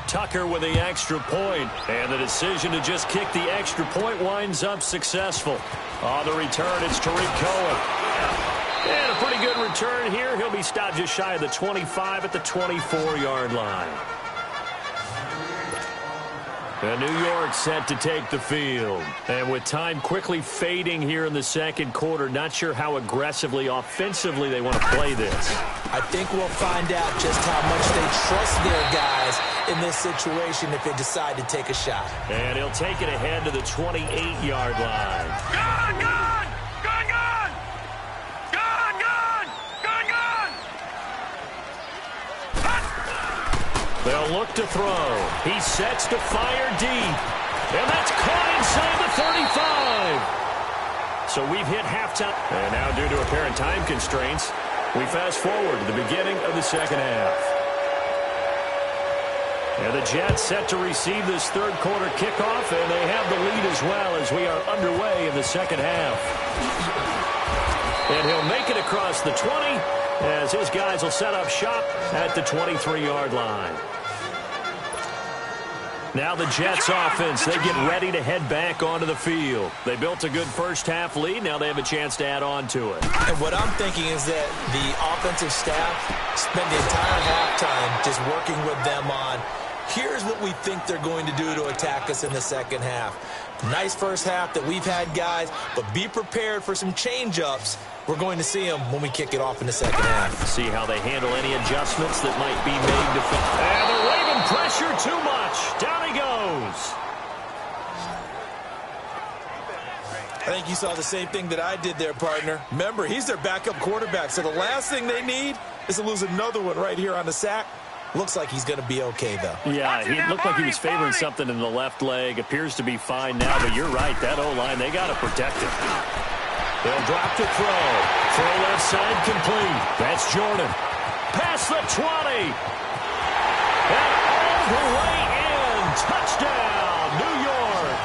Tucker with the extra point, and the decision to just kick the extra point winds up successful. On the return, it's Tariq Cohen. And a pretty good return here. He'll be stopped just shy of the 25 at the 24-yard line. And New York set to take the field. And with time quickly fading here in the second quarter, not sure how aggressively, offensively they want to play this. I think we'll find out just how much they trust their guys in this situation if they decide to take a shot. And he'll take it ahead to the 28-yard line. Gun! They'll look to throw. He sets to fire deep. And that's caught inside the 35. So we've hit halftime. And now due to apparent time constraints, we fast forward to the beginning of the second half. And the Jets set to receive this third quarter kickoff, and they have the lead as well as we are underway in the second half. And he'll make it across the 20 as his guys will set up shop at the 23-yard line. Now the Jets offense, they get ready to head back onto the field. They built a good first-half lead. Now they have a chance to add on to it. And what I'm thinking is that the offensive staff spent the entire halftime just working with them on, here's what we think they're going to do to attack us in the second half. Nice first half that we've had, guys, but be prepared for some change-ups. We're going to see them when we kick it off in the second half. See how they handle any adjustments that might be made. And the Raven pressure too much. Down he goes. I think you saw the same thing that I did there, partner. Remember, he's their backup quarterback, so the last thing they need is to lose another one right here on the sack. Looks like he's going to be okay, though. Yeah, he looked like he was favoring something in the left leg. Appears to be fine now, but you're right. That O-line, they got to protect him. They'll drop to throw. Throw left side complete. That's Jordan. Past the 20. And all the way in. Touchdown, New York.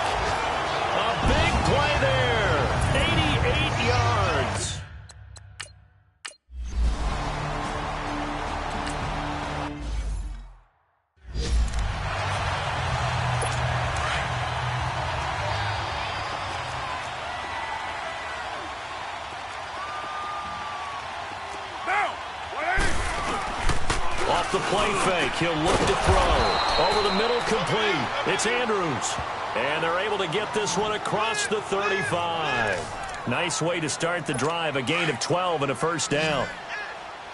A big play there. 88 yards. Off the play fake, he'll look to throw. Over the middle, complete. It's Andrews. And they're able to get this one across the 35. Nice way to start the drive, a gain of 12 and a first down.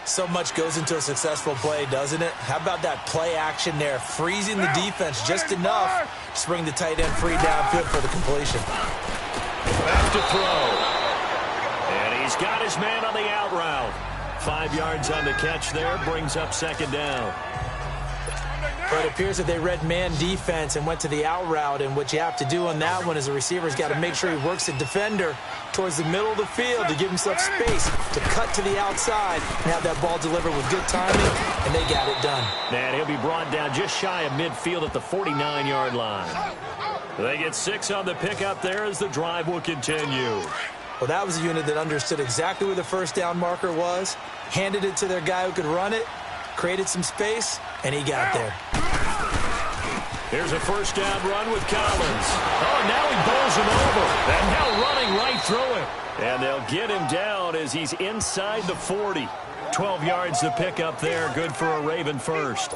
So much goes into a successful play, doesn't it? How about that play action there, freezing the defense just enough to bring the tight end free downfield for the completion. Back to throw. And he's got his man on the out route. 5 yards on the catch there, brings up second down. But it appears that they read man defense and went to the out route, and what you have to do on that one is the receiver's got to make sure he works the defender towards the middle of the field to give himself space to cut to the outside and have that ball delivered with good timing, and they got it done. And he'll be brought down just shy of midfield at the 49-yard line. They get 6 on the pickup there as the drive will continue. Well, that was a unit that understood exactly where the first down marker was, handed it to their guy who could run it, created some space, and he got there. Here's a first down run with Collins. Oh, now he bowls him over. And now running right through him. And they'll get him down as he's inside the 40. 12 yards to pick up there. Good for a Raven first.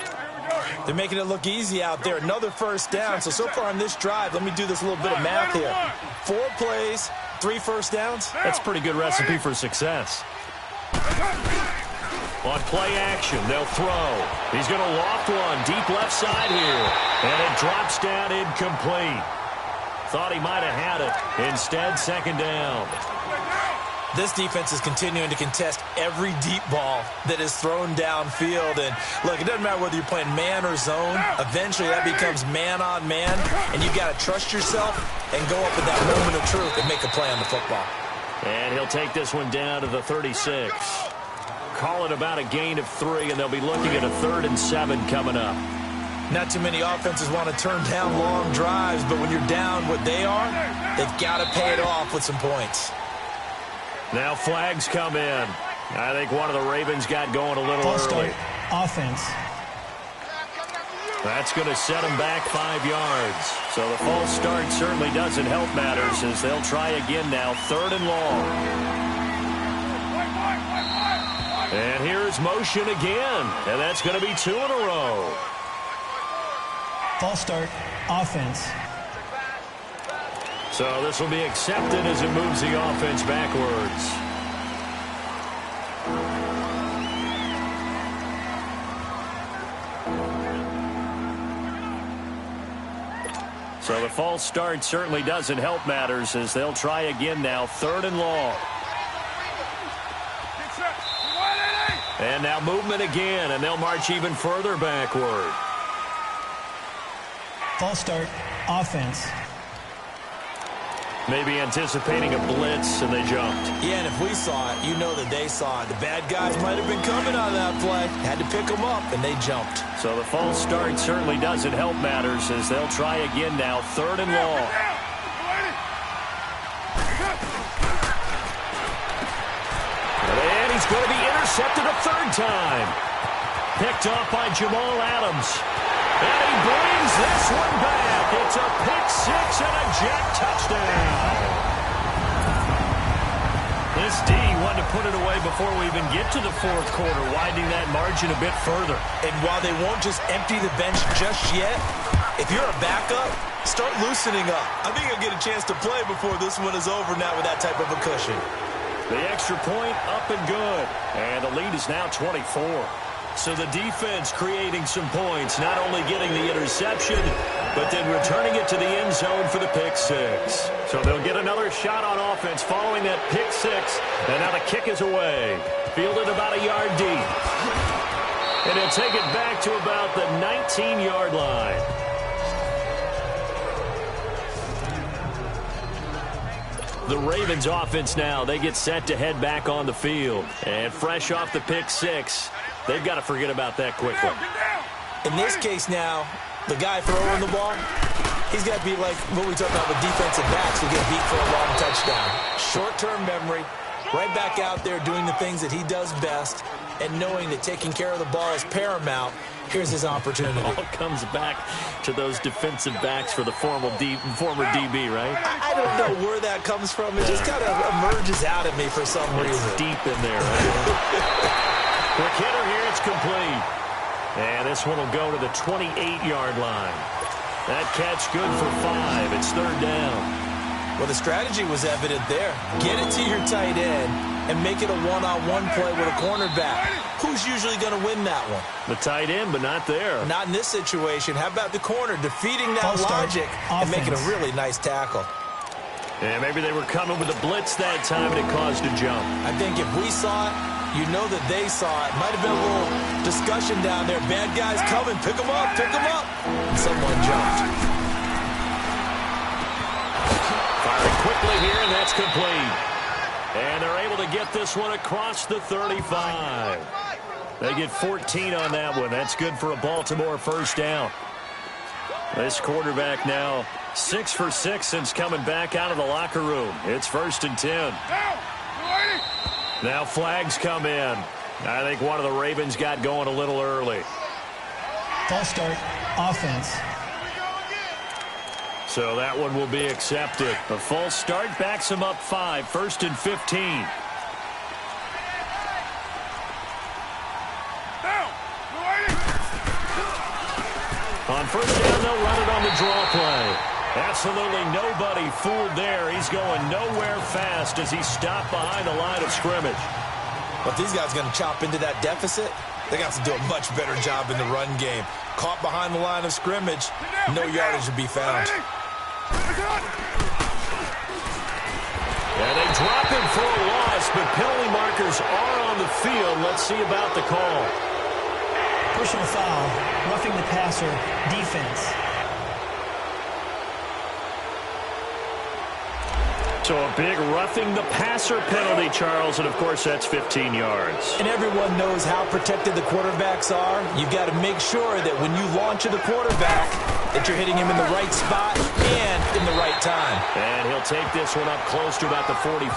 They're making it look easy out there. Another first down. So far on this drive, let me do this little bit of math here. 4 plays, 3 first downs. That's a pretty good recipe for success. On play action, they'll throw. He's going to loft one deep left side here. And it drops down incomplete. Thought he might have had it. Instead, second down. This defense is continuing to contest every deep ball that is thrown downfield. And, look, it doesn't matter whether you're playing man or zone. Eventually, that becomes man-on-man. And you've got to trust yourself and go up at that moment of truth and make a play on the football. And he'll take this one down to the 36. Call it about a gain of 3, and they'll be looking at a 3rd and 7 coming up. Not too many offenses want to turn down long drives, but when you're down what they are, they've got to pay it off with some points. Now flags come in. I think one of the Ravens got going a little early. Offense. That's going to set them back 5 yards. So the false start certainly doesn't help matters as they'll try again now, 3rd and long. And here's motion again, and that's going to be 2 in a row. False start. Offense. So this will be accepted as it moves the offense backwards. So the false start certainly doesn't help matters as they'll try again now, 3rd and long. And now movement again, and they'll march even further backward. False start. Offense. Maybe anticipating a blitz, and they jumped. Yeah, and if we saw it, you know that they saw it. The bad guys might have been coming on that play. Had to pick them up, and they jumped. So the false start certainly doesn't help matters as they'll try again now, 3rd and long. And he's going to be intercepted a 3rd time. Picked off by Jamal Adams. And he brings this one back. It's a pick 6 and a Jet touchdown. This D wanted to put it away before we even get to the 4th quarter, widening that margin a bit further. And while they won't just empty the bench just yet, if you're a backup, start loosening up. I think you'll get a chance to play before this one is over now with that type of a cushion. The extra point up and good. And the lead is now 24. So the defense creating some points, not only getting the interception, but then returning it to the end zone for the pick 6. So they'll get another shot on offense following that pick 6. And now the kick is away. Fielded about a yard deep. And he'll take it back to about the 19-yard line. The Ravens offense now, they get set to head back on the field. And fresh off the pick 6, they've got to forget about that quickly. In this case now, the guy throwing the ball, he's got to be like what we talk about with defensive backs who get beat for a long touchdown. Short-term memory, right back out there doing the things that he does best, and knowing that taking care of the ball is paramount. Here's his opportunity. It all comes back to those defensive backs for the former DB, right? I don't know where that comes from. It just kind of emerges out at me for some reason. It's deep in there, right? Quick hitter here, it's complete. And this one will go to the 28-yard line. That catch good for 5. It's 3rd down. Well, the strategy was evident there. Get it to your tight end and make it a one-on-one play with a cornerback. Who's usually going to win that one? The tight end, but not there. Not in this situation. How about the corner defeating that logic and making a really nice tackle? And maybe they were coming with a blitz that time, and it caused a jump. I think if we saw it, you know that they saw it. Might have been a little discussion down there. Bad guys coming. Pick them up. Pick them up. And someone jumped. Firing quickly here, and that's complete. And they're able to get this one across the 35. They get 14 on that one. That's good for a Baltimore 1st down. This quarterback now 6 for 6 since coming back out of the locker room. It's 1st and 10. Now flags come in. I think one of the Ravens got going a little early. False start, offense. So that one will be accepted. A false start backs him up 5, 1st and 15. On 1st down, they'll run it on the draw play. Absolutely nobody fooled there. He's going nowhere fast as he's stopped behind the line of scrimmage. But these guys going to chop into that deficit? They got to do a much better job in the run game. Caught behind the line of scrimmage, no yardage to be found. And they drop him for a loss, but penalty markers are on the field. Let's see about the call. Personal foul, roughing the passer, defense. So a big roughing the passer penalty, Charles, and of course that's 15 yards. And everyone knows how protected the quarterbacks are. You've got to make sure that when you launch at the quarterback, that you're hitting him in the right spot and in the right time. And he'll take this one up close to about the 45.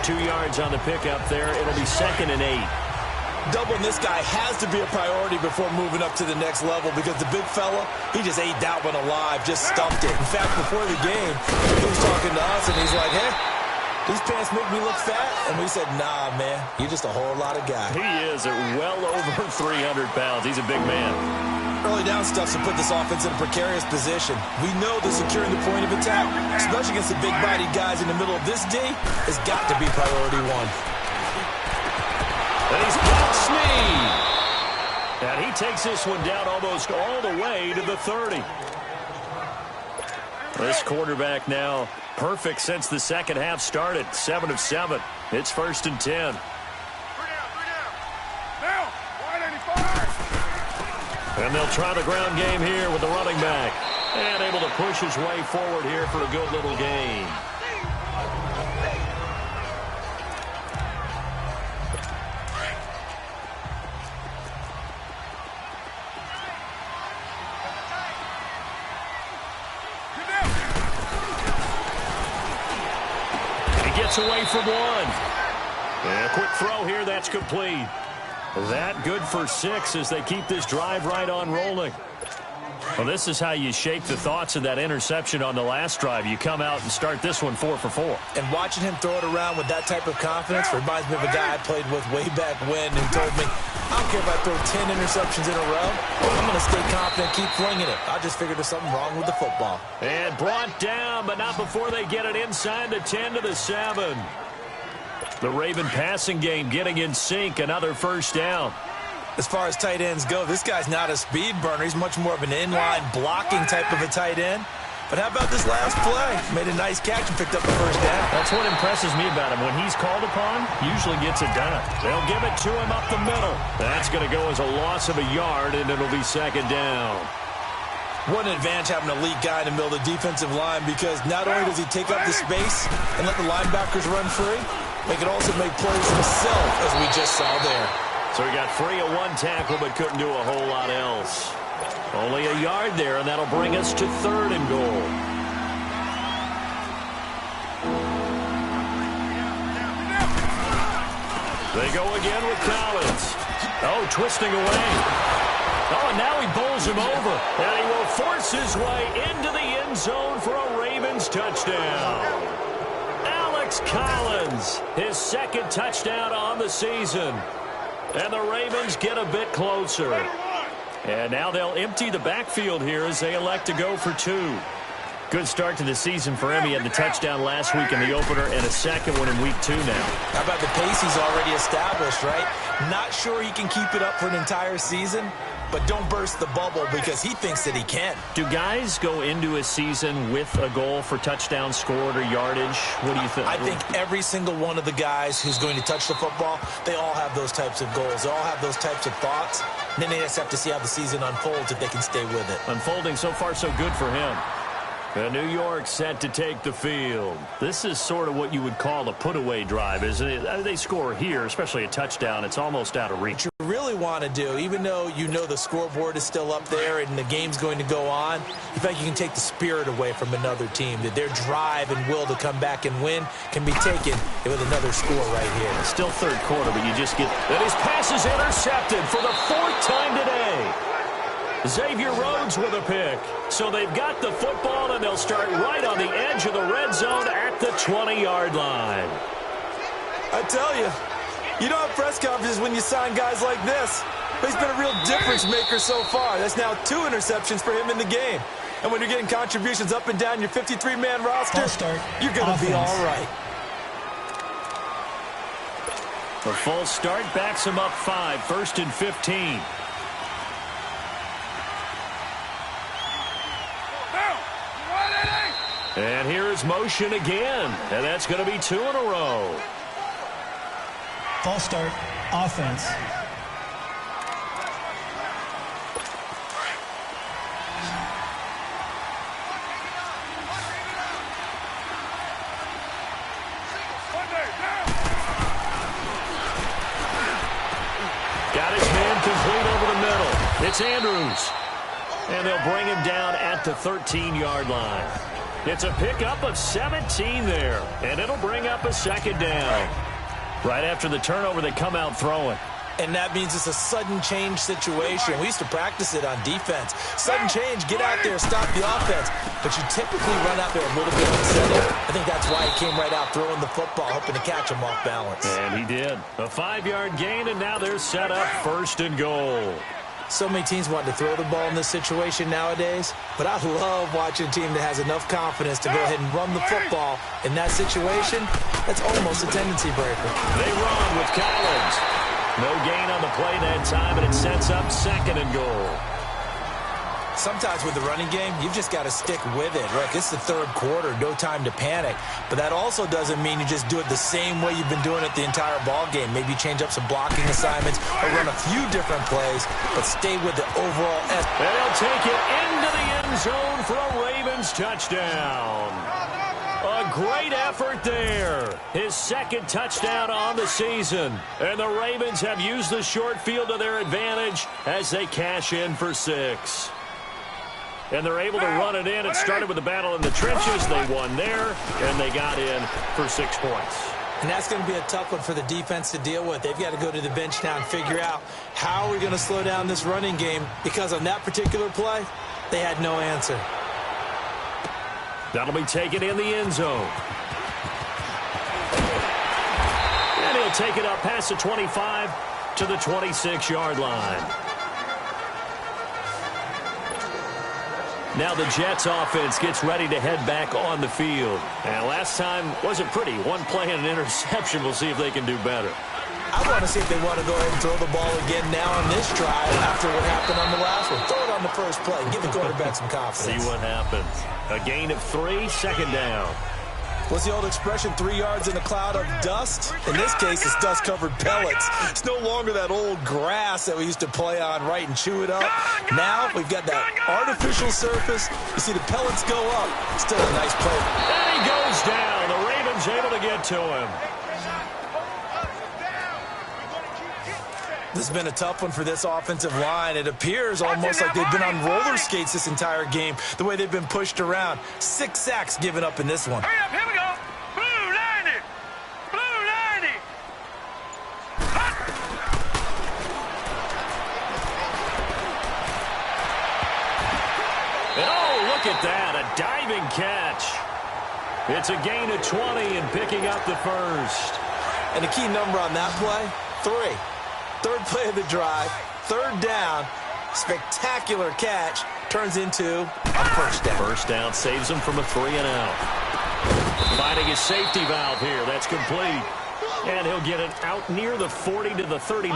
2 yards on the pickup there. It'll be 2nd and 8. Doubling this guy has to be a priority before moving up to the next level because the big fella, he just ate that one alive, just stumped it. In fact, before the game, he was talking to us, and he's like, hey, these pants make me look fat? And we said, nah, man, you're just a whole lot of guy. He is at well over 300 pounds. He's a big man. Early down stuff to put this offense in a precarious position. We know that securing the point of attack, especially against the big-bodied guys in the middle of this D, has got to be priority 1. And he's got Snead. And he takes this one down almost all the way to the 30. This quarterback now perfect since the second half started. 7 of 7. It's 1st and 10. And they'll try the ground game here with the running back. And able to push his way forward here for a good little gain. He gets away from one. And a quick throw here, that's complete. That good for 6 as they keep this drive right on rolling. Well, this is how you shake the thoughts of that interception on the last drive. You come out and start this one 4 for 4. And watching him throw it around with that type of confidence reminds me of a guy I played with way back when who told me, I don't care if I throw 10 interceptions in a row. I'm going to stay confident, keep flinging it. I just figured there's something wrong with the football. And brought down, but not before they get it inside the 10 to the 7. The Raven passing game getting in sync, another first down. As far as tight ends go, this guy's not a speed burner. He's much more of an inline blocking type of a tight end. But how about this last play? Made a nice catch and picked up the first down. That's what impresses me about him. When he's called upon, usually gets it done. They'll give it to him up the middle. That's going to go as a loss of a yard, and it'll be second down. What an advantage having an elite guy in the middle of the defensive line, because not only does he take up the space and let the linebackers run free, he can also make plays himself, as we just saw there. So he got free of one tackle, but couldn't do a whole lot else. Only a yard there, and that'll bring us to 3rd and goal. They go again with Collins. Oh, twisting away. Oh, and now he bowls him over. And he will force his way into the end zone for a Ravens touchdown. Alex Collins, his 2nd touchdown on the season. And the Ravens get a bit closer. And now they'll empty the backfield here as they elect to go for 2. Good start to the season for him. He had the touchdown last week in the opener and a second one in week 2 now. How about the pace he's already established, right? Not sure he can keep it up for an entire season, but don't burst the bubble because he thinks that he can. Do guys go into a season with a goal for touchdown scored or yardage? What do you think? I think every single one of the guys who's going to touch the football, they all have those types of goals. They all have those types of thoughts. And then they just have to see how the season unfolds if they can stay with it. Unfolding so far so good for him. And New York set to take the field. This is sort of what you would call a put-away drive, isn't it? They score here, especially a touchdown. It's almost out of reach. What you really want to do, even though you know the scoreboard is still up there and the game's going to go on, you think you can take the spirit away from another team, that their drive and will to come back and win can be taken with another score right here. Still 3rd quarter, but you just get... And his pass is intercepted for the 4th time today. Xavier Rhodes with a pick. So they've got the football, and they'll start right on the edge of the red zone at the 20-yard line. I tell you, you don't have press conferences when you sign guys like this. But he's been a real difference maker so far. That's now 2 interceptions for him in the game. And when you're getting contributions up and down your 53-man roster, you're going to be all right. The full start backs him up 5, 1st and 15. And here is motion again. And that's going to be 2 in a row. False start, offense. Got his man complete over the middle. It's Andrews. And they'll bring him down at the 13-yard line. It's a pickup of 17 there, and it'll bring up a 2nd down. Right after the turnover, they come out throwing. And that means it's a sudden change situation. We used to practice it on defense. Sudden change, get out there, stop the offense. But you typically run out there a little bit unsettled. I think that's why he came right out throwing the football, hoping to catch him off balance. And he did. A 5-yard gain, and now they're set up 1st and goal. So many teams want to throw the ball in this situation nowadays, but I love watching a team that has enough confidence to go ahead and run the football. In that situation, that's almost a tendency breaker. They run with Collins. No gain on the play that time, and it sets up 2nd and goal. Sometimes with the running game, you've just got to stick with it. Right? It's the third quarter, no time to panic. But that also doesn't mean you just do it the same way you've been doing it the entire ball game. Maybe change up some blocking assignments or run a few different plays, but stay with the overall. And they'll take it into the end zone for a Ravens touchdown. A great effort there. His second touchdown on the season. And the Ravens have used the short field to their advantage as they cash in for 6. And they're able to run it in. It started with a battle in the trenches. They won there, and they got in for 6 points. And that's going to be a tough one for the defense to deal with. They've got to go to the bench now and figure out how are we going to slow down this running game, because on that particular play, they had no answer. That'll be taken in the end zone. And he'll take it up past the 25 to the 26-yard line. Now the Jets offense gets ready to head back on the field. And last time wasn't pretty. One play and an interception. We'll see if they can do better. I want to see if they want to go ahead and throw the ball again now on this drive after what happened on the last one. Throw it on the first play. Give the quarterback some confidence. See what happens. A gain of 3, second down. What's the old expression, 3 yards in a cloud of dust? In this case, it's dust-covered pellets. It's no longer that old grass that we used to play on, right, and chew it up. Now we've got that artificial surface. You see the pellets go up. Still a nice play. And he goes down. The Ravens able to get to him. This has been a tough one for this offensive line. It appears almost like they've been on roller skates this entire game, the way they've been pushed around. 6 sacks given up in this one. Hurry up, here we go. Blue 90. Blue 90. And oh, look at that. A diving catch. It's a gain of 20 and picking up the first. And the key number on that play, 3. Third play of the drive, third down, spectacular catch, turns into a first down. First down saves him from a 3-and-out. Finding his safety valve here. That's complete. And he'll get it out near the 40 to the 39.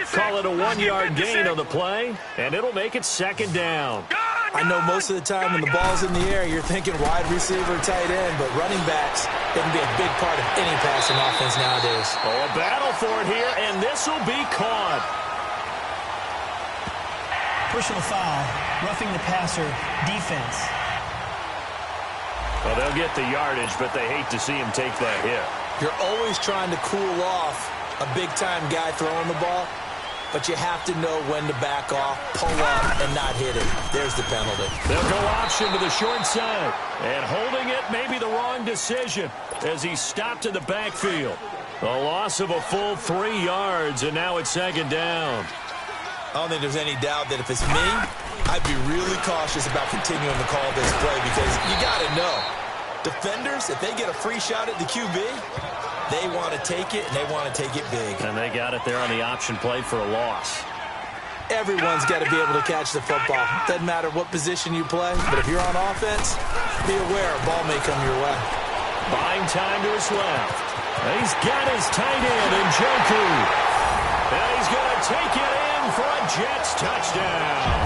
Call it a 1-yard gain on the play, and it'll make it second down. I know most of the time when the ball's in the air, you're thinking wide receiver, tight end, but running backs can be a big part of any passing offense nowadays. Oh, a battle for it here, and this will be caught. Personal foul, roughing the passer, defense. Well, they'll get the yardage, but they hate to see him take that hit. You're always trying to cool off a big-time guy throwing the ball, but you have to know when to back off, pull up, and not hit it. There's the penalty. They'll go option to the short side. And holding it may be the wrong decision as he stopped in the backfield. A loss of a full 3 yards, and now it's second down. I don't think there's any doubt that if it's me, I'd be really cautious about continuing to call this play, because you got to know, defenders, if they get a free shot at the QB, they want to take it, and they want to take it big. And they got it there on the option play for a loss. Everyone's got to be able to catch the football. Doesn't matter what position you play, but if you're on offense, be aware a ball may come your way. Buying time to his left. He's got his tight end, Njoku. And he's going to take it in for a Jets touchdown.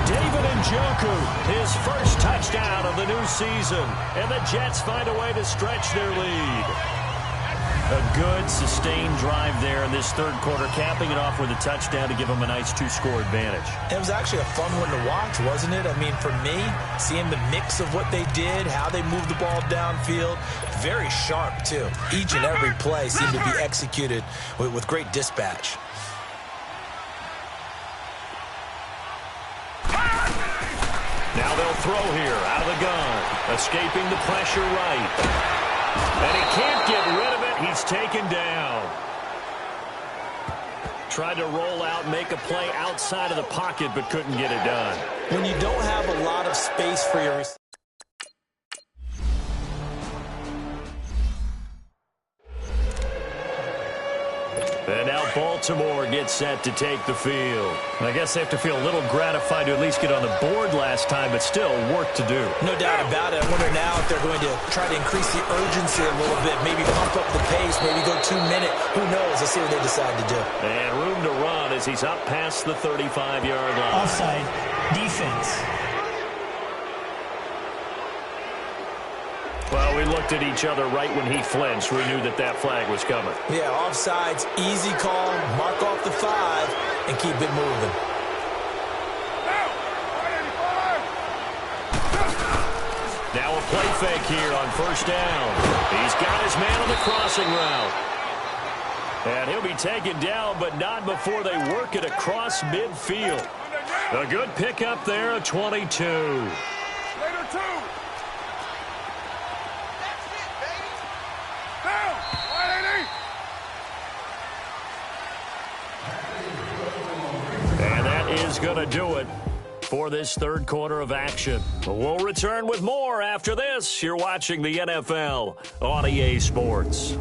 David Njoku, his first touchdown of the new season. And the Jets find a way to stretch their lead. A good, sustained drive there in this third quarter, capping it off with a touchdown to give them a nice 2-score advantage. It was actually a fun one to watch, wasn't it? I mean, for me, seeing the mix of what they did, how they moved the ball downfield, very sharp, too. Each and every play seemed to be executed with great dispatch. Now they'll throw here out of the gun, escaping the pressure right. And he can't get rid of it. He's taken down. Tried to roll out, make a play outside of the pocket, but couldn't get it done. When you don't have a lot of space for your receiver. And now Baltimore gets set to take the field. I guess they have to feel a little gratified to at least get on the board last time, but still work to do. No doubt about it. I wonder now if they're going to try to increase the urgency a little bit, maybe pump up the pace, maybe go 2-minute. Who knows? Let's see what they decide to do. And room to run as he's up past the 35-yard line. Offside, Defense. Well, we looked at each other right when he flinched. We knew that that flag was coming. Yeah, offsides, easy call, mark off the 5, and keep it moving. Now a play fake here on first down. He's got his man on the crossing route. And he'll be taken down, but not before they work it across midfield. A good pickup there, a 22. Later, 2. Down. 180. And that is going to do it for this third quarter of action. We'll return with more after this. You're watching the NFL on EA Sports.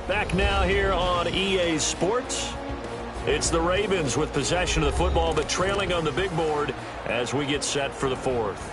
Back now here on EA Sports. It's the Ravens with possession of the football, but trailing on the big board as we get set for the fourth.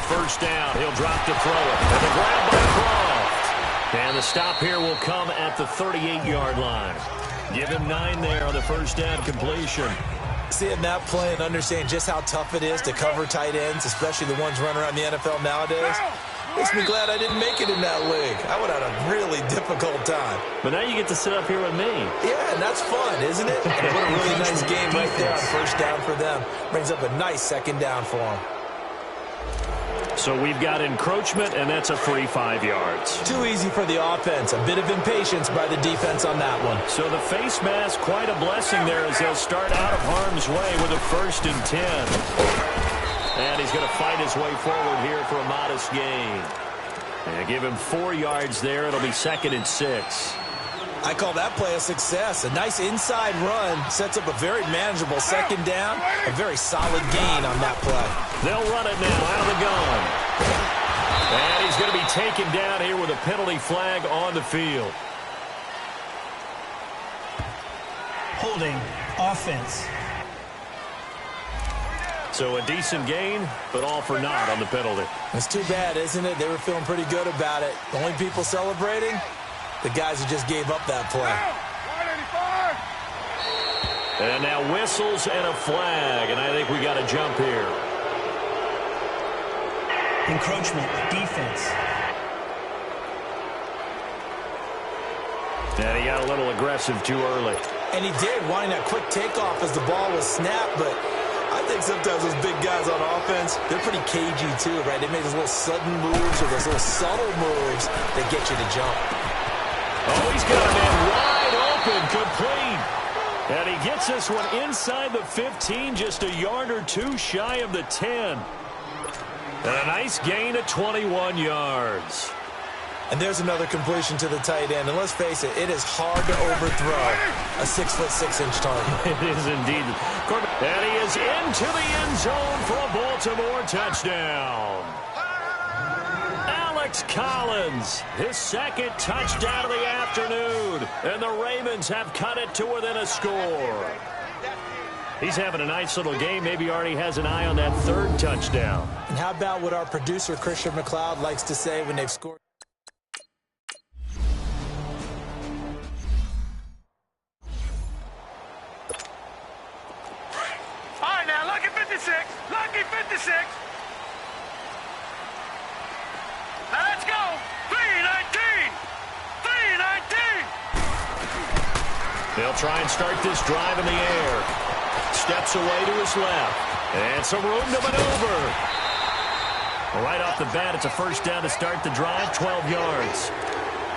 First down, he'll drop to throw it. And the grab by Croft. And the stop here will come at the 38-yard line. Give him 9 there on the first down completion. Seeing that play and understanding just how tough it is to cover tight ends, especially the ones running around the NFL nowadays, makes me glad I didn't make it in that league. I would have had a really difficult time. But now you get to sit up here with me. Yeah, and that's fun, isn't it? And what a really nice game right there on first down for them. Brings up a nice second down for them. So we've got encroachment, and that's a free 5 yards. Too easy for the offense. A bit of impatience by the defense on that one. So the face mask, quite a blessing there as they'll start out of harm's way with a 1st and 10. And he's going to fight his way forward here for a modest gain. And give him 4 yards there. It'll be 2nd and 6. I call that play a success. A nice inside run sets up a very manageable second down. A very solid gain on that play. They'll run it now out of the gun. And he's going to be taken down here with a penalty flag on the field. Holding. Offense. So a decent gain, but all for naught on the penalty. It's too bad, isn't it? They were feeling pretty good about it. The only people celebrating, the guys who just gave up that play. And now whistles and a flag, and I think we got a jump here. Encroachment. Defense. And he got a little aggressive too early. And he did, wanting that quick takeoff as the ball was snapped, but I think sometimes those big guys on offense, they're pretty cagey too, right? They make those little sudden moves or those little subtle moves that get you to jump. Oh, he's got a man wide open, complete. And he gets this one inside the 15, just a yard or two shy of the 10. And a nice gain of 21 yards. And there's another completion to the tight end. And let's face it, it is hard to overthrow a 6'6" target. It is indeed. And he is into the end zone for a Baltimore touchdown. Alex Collins, his 2nd touchdown of the afternoon. And the Ravens have cut it to within a score. He's having a nice little game. Maybe already has an eye on that 3rd touchdown. And how about what our producer, Christian McLeod, likes to say when they've scored? All right, now, lucky 56. Lucky 56. Now, let's go. 319. 319. They'll try and start this drive in the air. Steps away to his left. And some room to maneuver. Right off the bat, it's a first down to start the drive, 12 yards.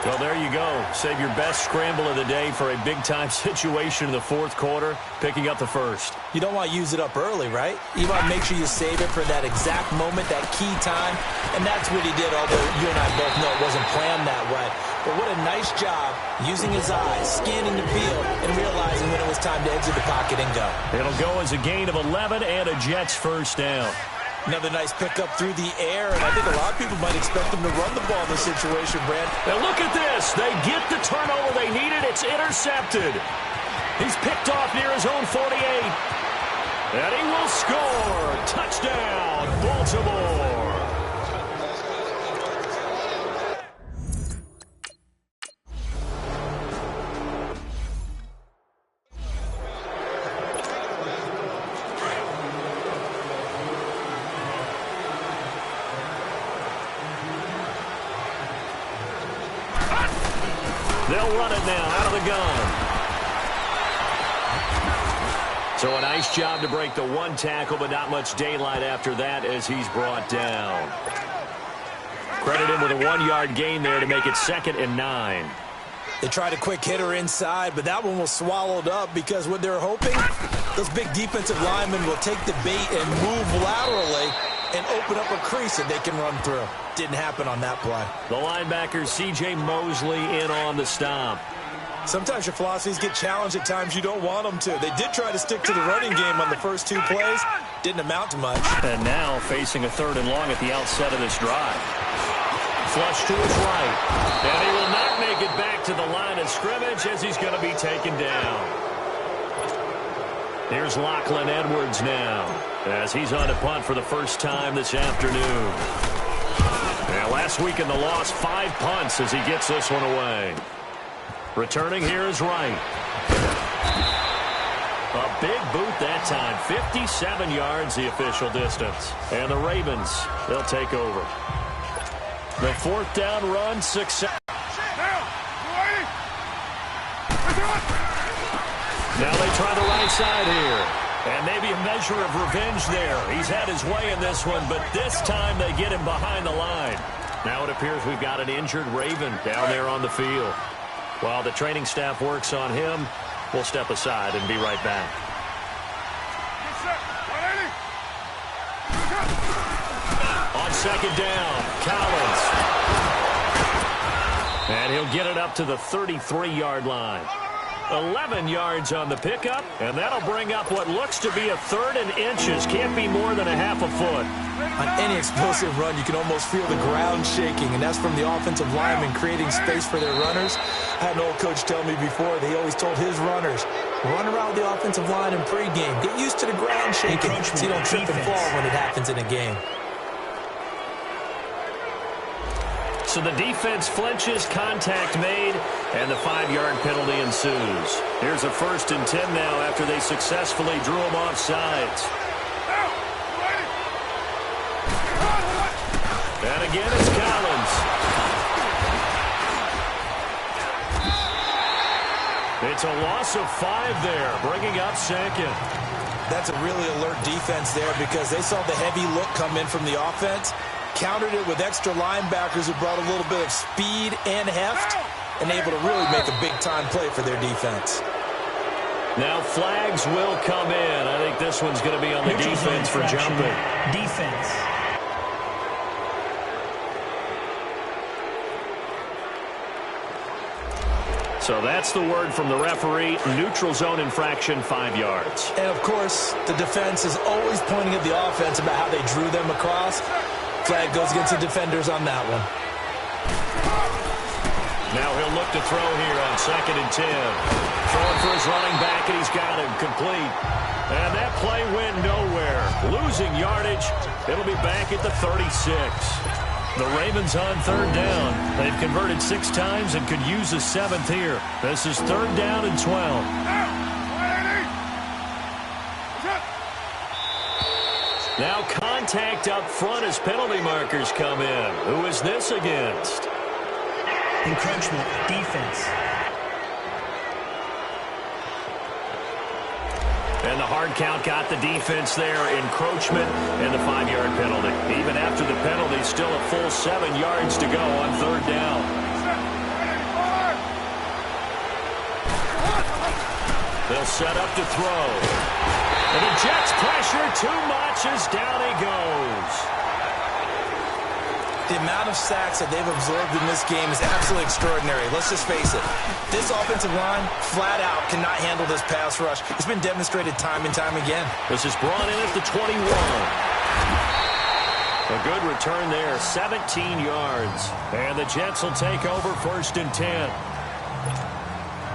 Well, there you go. Save your best scramble of the day for a big-time situation in the 4th quarter, picking up the 1st. You don't want to use it up early, right? You want to make sure you save it for that exact moment, that key time. And that's what he did, although you and I both know it wasn't planned that way. But what a nice job using his eyes, scanning the field, and realizing when it was time to exit the pocket and go. It'll go as a gain of 11 and a Jets first down. Another nice pickup through the air, and I think a lot of people might expect him to run the ball in this situation, Brad. Now look at this. They get the turnover they needed. It's intercepted. He's picked off near his own 48. And he will score. Touchdown, Baltimore. They'll run it now out of the gun. So a nice job to break the one tackle, but not much daylight after that as he's brought down. Credit him with a 1-yard gain there to make it 2nd and 9. They tried a quick hitter inside, but that one was swallowed up because what they're hoping, those big defensive linemen will take the bait and move laterally and open up a crease that they can run through. Didn't happen on that play. The linebacker, C.J. Mosley, in on the stomp. Sometimes your philosophies get challenged at times you don't want them to. They did try to stick to the running game on the first 2 plays. Didn't amount to much. And now facing a 3rd and long at the outset of this drive. Flush to his right. And he will not make it back to the line of scrimmage as he's going to be taken down. Here's Lachlan Edwards now as he's on a punt for the first time this afternoon. Now last week in the loss, 5 punts as he gets this one away. Returning here is Wright. A big boot that time. 57 yards the official distance. And the Ravens, they'll take over. The 4th down run success. Now they try the right side here. And maybe a measure of revenge there. He's had his way in this one, but this time they get him behind the line. Now it appears we've got an injured Raven down there on the field. While the training staff works on him, we'll step aside and be right back. On 2nd down, Collins. And he'll get it up to the 33-yard line. 11 yards on the pickup, and that'll bring up what looks to be a 3rd and inches. Can't be more than a half a foot. On any explosive run, you can almost feel the ground shaking, and that's from the offensive linemen creating space for their runners. I had an old coach tell me before that he always told his runners, run around the offensive line in pregame. Get used to the ground shaking so you don't trip and fall when it happens in a game. So the defense flinches, contact made, and the 5-yard penalty ensues. Here's a 1st and 10 now after they successfully drew him off sides. And again, it's Collins. It's a loss of 5 there, bringing up 2nd. That's a really alert defense there because they saw the heavy look come in from the offense, countered it with extra linebackers who brought a little bit of speed and heft, and able to really make a big-time play for their defense. Now flags will come in. I think this one's going to be on the defense for jumping. Defense. So that's the word from the referee. Neutral zone infraction, 5 yards. And, of course, the defense is always pointing at the offense about how they drew them across. Flag goes against the defenders on that one. Now he'll look to throw here on 2nd and 10. Throwing for his running back, and he's got him complete. And that play went nowhere. Losing yardage. It'll be back at the 36. The Ravens on 3rd down. They've converted 6 times and could use a 7th here. This is 3rd down and 12. Now contact up front as penalty markers come in. Who is this against? Encroachment, defense. And the hard count got the defense there. Encroachment and the 5-yard penalty. Even after the penalty, still a full 7 yards to go on 3rd down. They'll set up to throw. And the Jets pressure too much as down he goes. The amount of sacks that they've absorbed in this game is absolutely extraordinary. Let's just face it. This offensive line, flat out, cannot handle this pass rush. It's been demonstrated time and time again. This is brought in at the 21. A good return there, 17 yards. And the Jets will take over 1st and 10.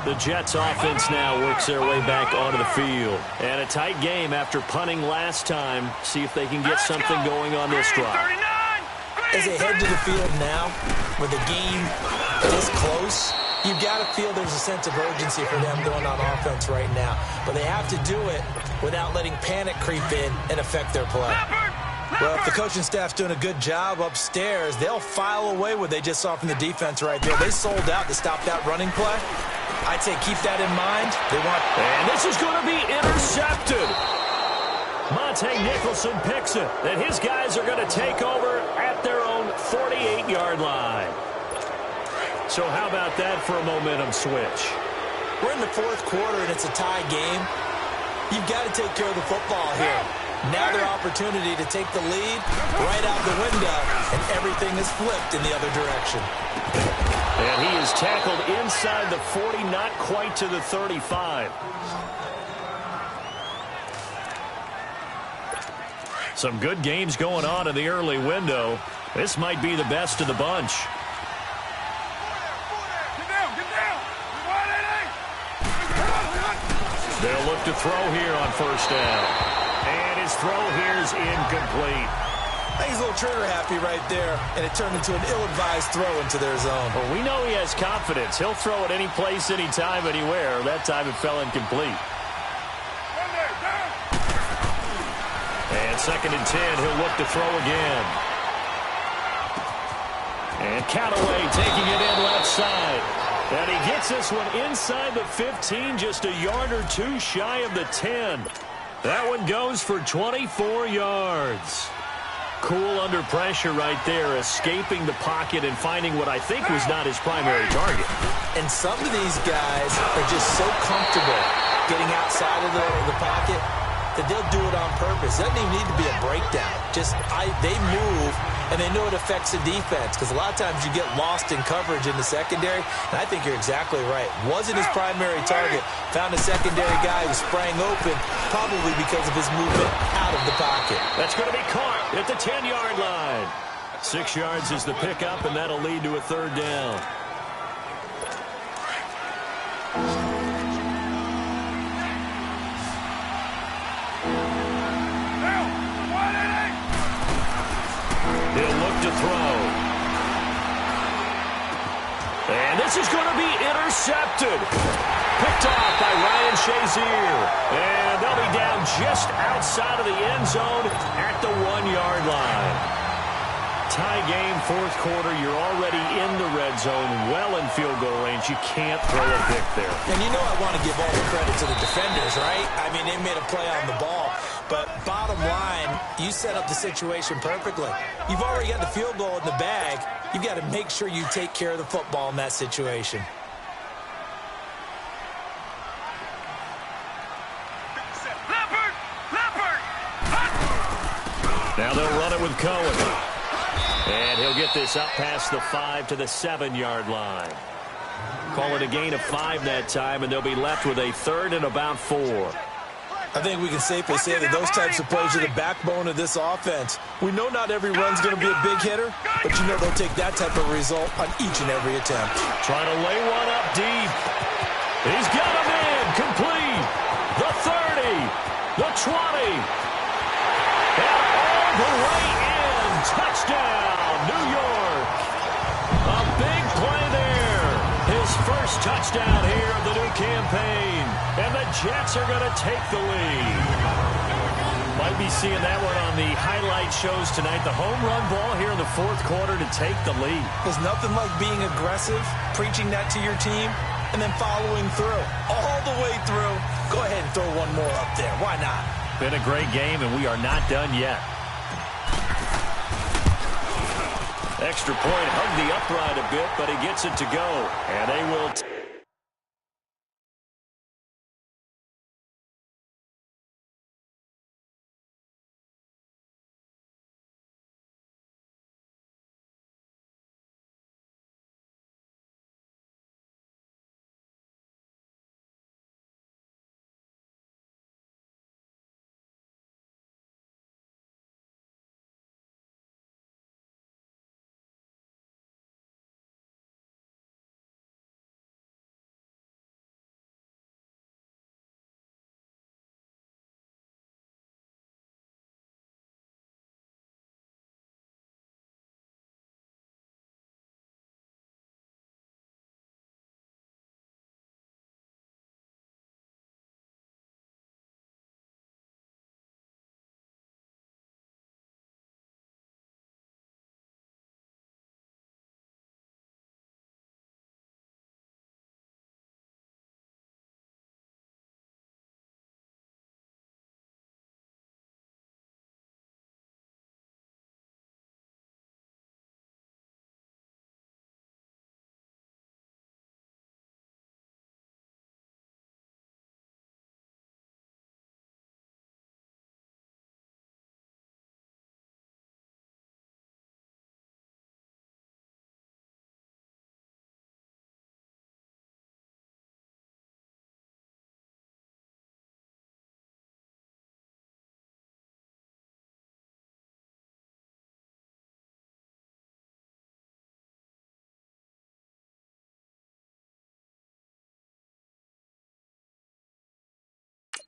The Jets offense now works their way back onto the field. And a tight game after punting last time. See if they can get something going on this drive. As they head to the field now, with the game this close, you've got to feel there's a sense of urgency for them going on offense right now. But they have to do it without letting panic creep in and affect their play. Well, if the coaching staff's doing a good job upstairs, they'll file away what they just saw from the defense right there. They sold out to stop that running play. I'd say keep that in mind. And this is going to be intercepted. Monte Nicholson picks it. And his guys are going to take over at their own 48-yard line. So how about that for a momentum switch? We're in the 4th quarter, and it's a tie game. You've got to take care of the football here. Now their opportunity to take the lead right out the window, and everything is flipped in the other direction. And he is tackled inside the 40, not quite to the 35. Some good games going on in the early window. This might be the best of the bunch. They'll look to throw here on 1st down. And his throw here is incomplete. I think he's a little trigger happy right there, and it turned into an ill-advised throw into their zone. Well, we know he has confidence. He'll throw it any place, anytime, anywhere. That time it fell incomplete. And 2nd and 10, he'll look to throw again. And Callaway taking it in left side. And he gets this one inside the 15, just a yard or two shy of the 10. That one goes for 24 yards. Cool under pressure right there, escaping the pocket and finding what I think was not his primary target. And some of these guys are just so comfortable getting outside of the pocket that they'll do it on purpose. It doesn't even need to be a breakdown. They move, and they know it affects the defense, because a lot of times you get lost in coverage in the secondary, and I think you're exactly right. Wasn't his primary target. Found a secondary guy who sprang open, probably because of his movement out of the pocket. That's going to be caught at the 10-yard line. 6 yards is the pickup, and that'll lead to a 3rd down. He'll look to throw. And this is going to be intercepted. Picked off by Ryan Shazier. And they'll be down just outside of the end zone at the 1-yard line. Tie game, 4th quarter. You're already in the red zone, well in field goal range. You can't throw a pick there. And you know I want to give all the credit to the defenders, right? I mean, they made a play on the ball. But bottom line, you set up the situation perfectly. You've already got the field goal in the bag. You've got to make sure you take care of the football in that situation. Now they'll run it with Cohen. And he'll get this up past the 5 to the 7-yard line. Call it a gain of 5 that time, and they'll be left with a 3rd and about 4. I think we can safely say that those types of plays are the backbone of this offense. We know not every run's going to be a big hitter, but you know they'll take that type of result on each and every attempt. Trying to lay one up deep. He's got him in. Complete. The 30. The 20. And all the way in. Touchdown, New York. A big play there. His first touchdown here of the new campaign. And the Jets are going to take the lead. Might be seeing that one on the highlight shows tonight. The home run ball here in the 4th quarter to take the lead. There's nothing like being aggressive, preaching that to your team, and then following through. All the way through. Go ahead and throw one more up there. Why not? Been a great game, and we are not done yet. Extra point, hugged the upright a bit, but he gets it to go. And they will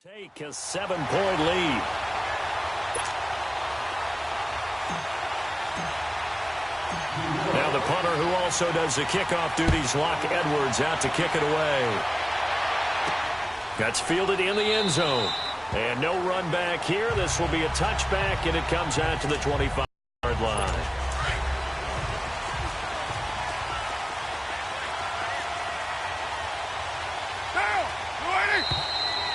Take a 7-point lead. Now the punter, who also does the kickoff duties, Locke Edwards, out to kick it away. That's fielded in the end zone. And no run back here. This will be a touchback, and it comes out to the 25-yard line.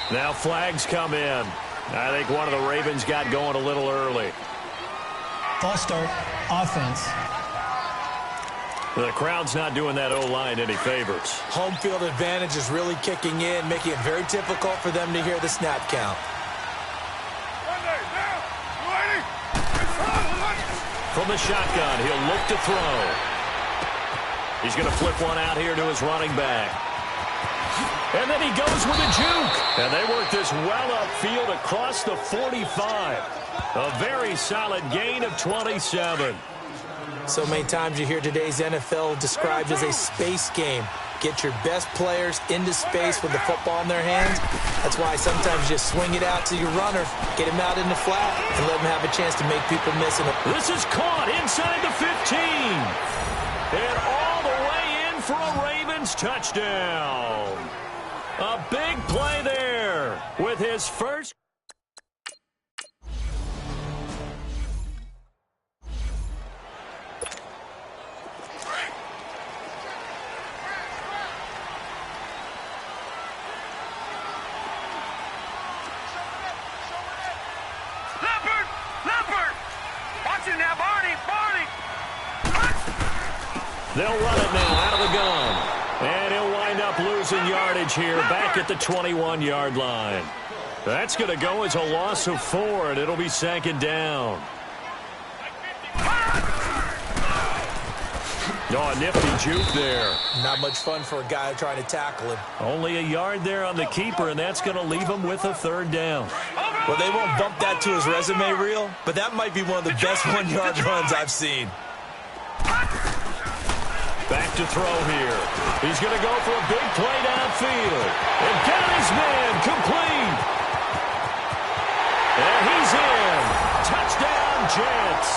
Now flags come in. I think one of the Ravens got going a little early. False start, offense. The crowd's not doing that O-line any favors. Home field advantage is really kicking in, making it very difficult for them to hear the snap count. From the shotgun, he'll look to throw. He's going to flip one out here to his running back. And then he goes with a juke. And they work this well upfield across the 45. A very solid gain of 27. So many times you hear today's NFL described as a space game. Get your best players into space with the football in their hands. That's why sometimes you just swing it out to your runner, get him out in the flat, and let him have a chance to make people miss it. This is caught inside the 15. And all the way in for a Ravens touchdown. A big play there with his first. They'll run it now out of the gun. And he'll wind up losing yardage here back at the 21-yard line. That's going to go as a loss of 4, and it'll be second down. Oh, a nifty juke there. Not much fun for a guy trying to tackle him. Only a yard there on the keeper, and that's going to leave him with a third down. Well, they won't bump that to his resume reel, but that might be one of the best one-yard runs I've seen. Back to throw here. He's going to go for a big play downfield. And got his man complete. And he's in. Touchdown, Jets.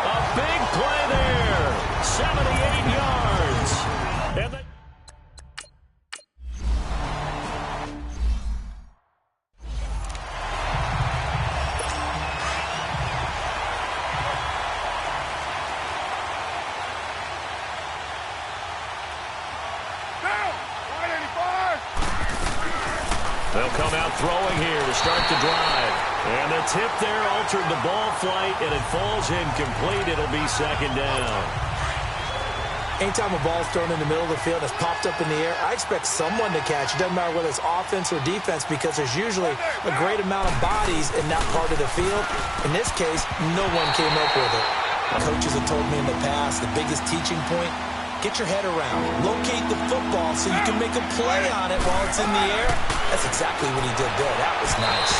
A big play there. 78 yards. And they They'll come out throwing here to start the drive. And the tip there altered the ball flight, and it falls incomplete. It'll be second down. Anytime a ball's thrown in the middle of the field that's popped up in the air, I expect someone to catch. It doesn't matter whether it's offense or defense because there's usually a great amount of bodies in that part of the field. In this case, no one came up with it. Coaches have told me in the past the biggest teaching point, get your head around. Locate the football so you can make a play on it while it's in the air. That's exactly what he did there. That was nice.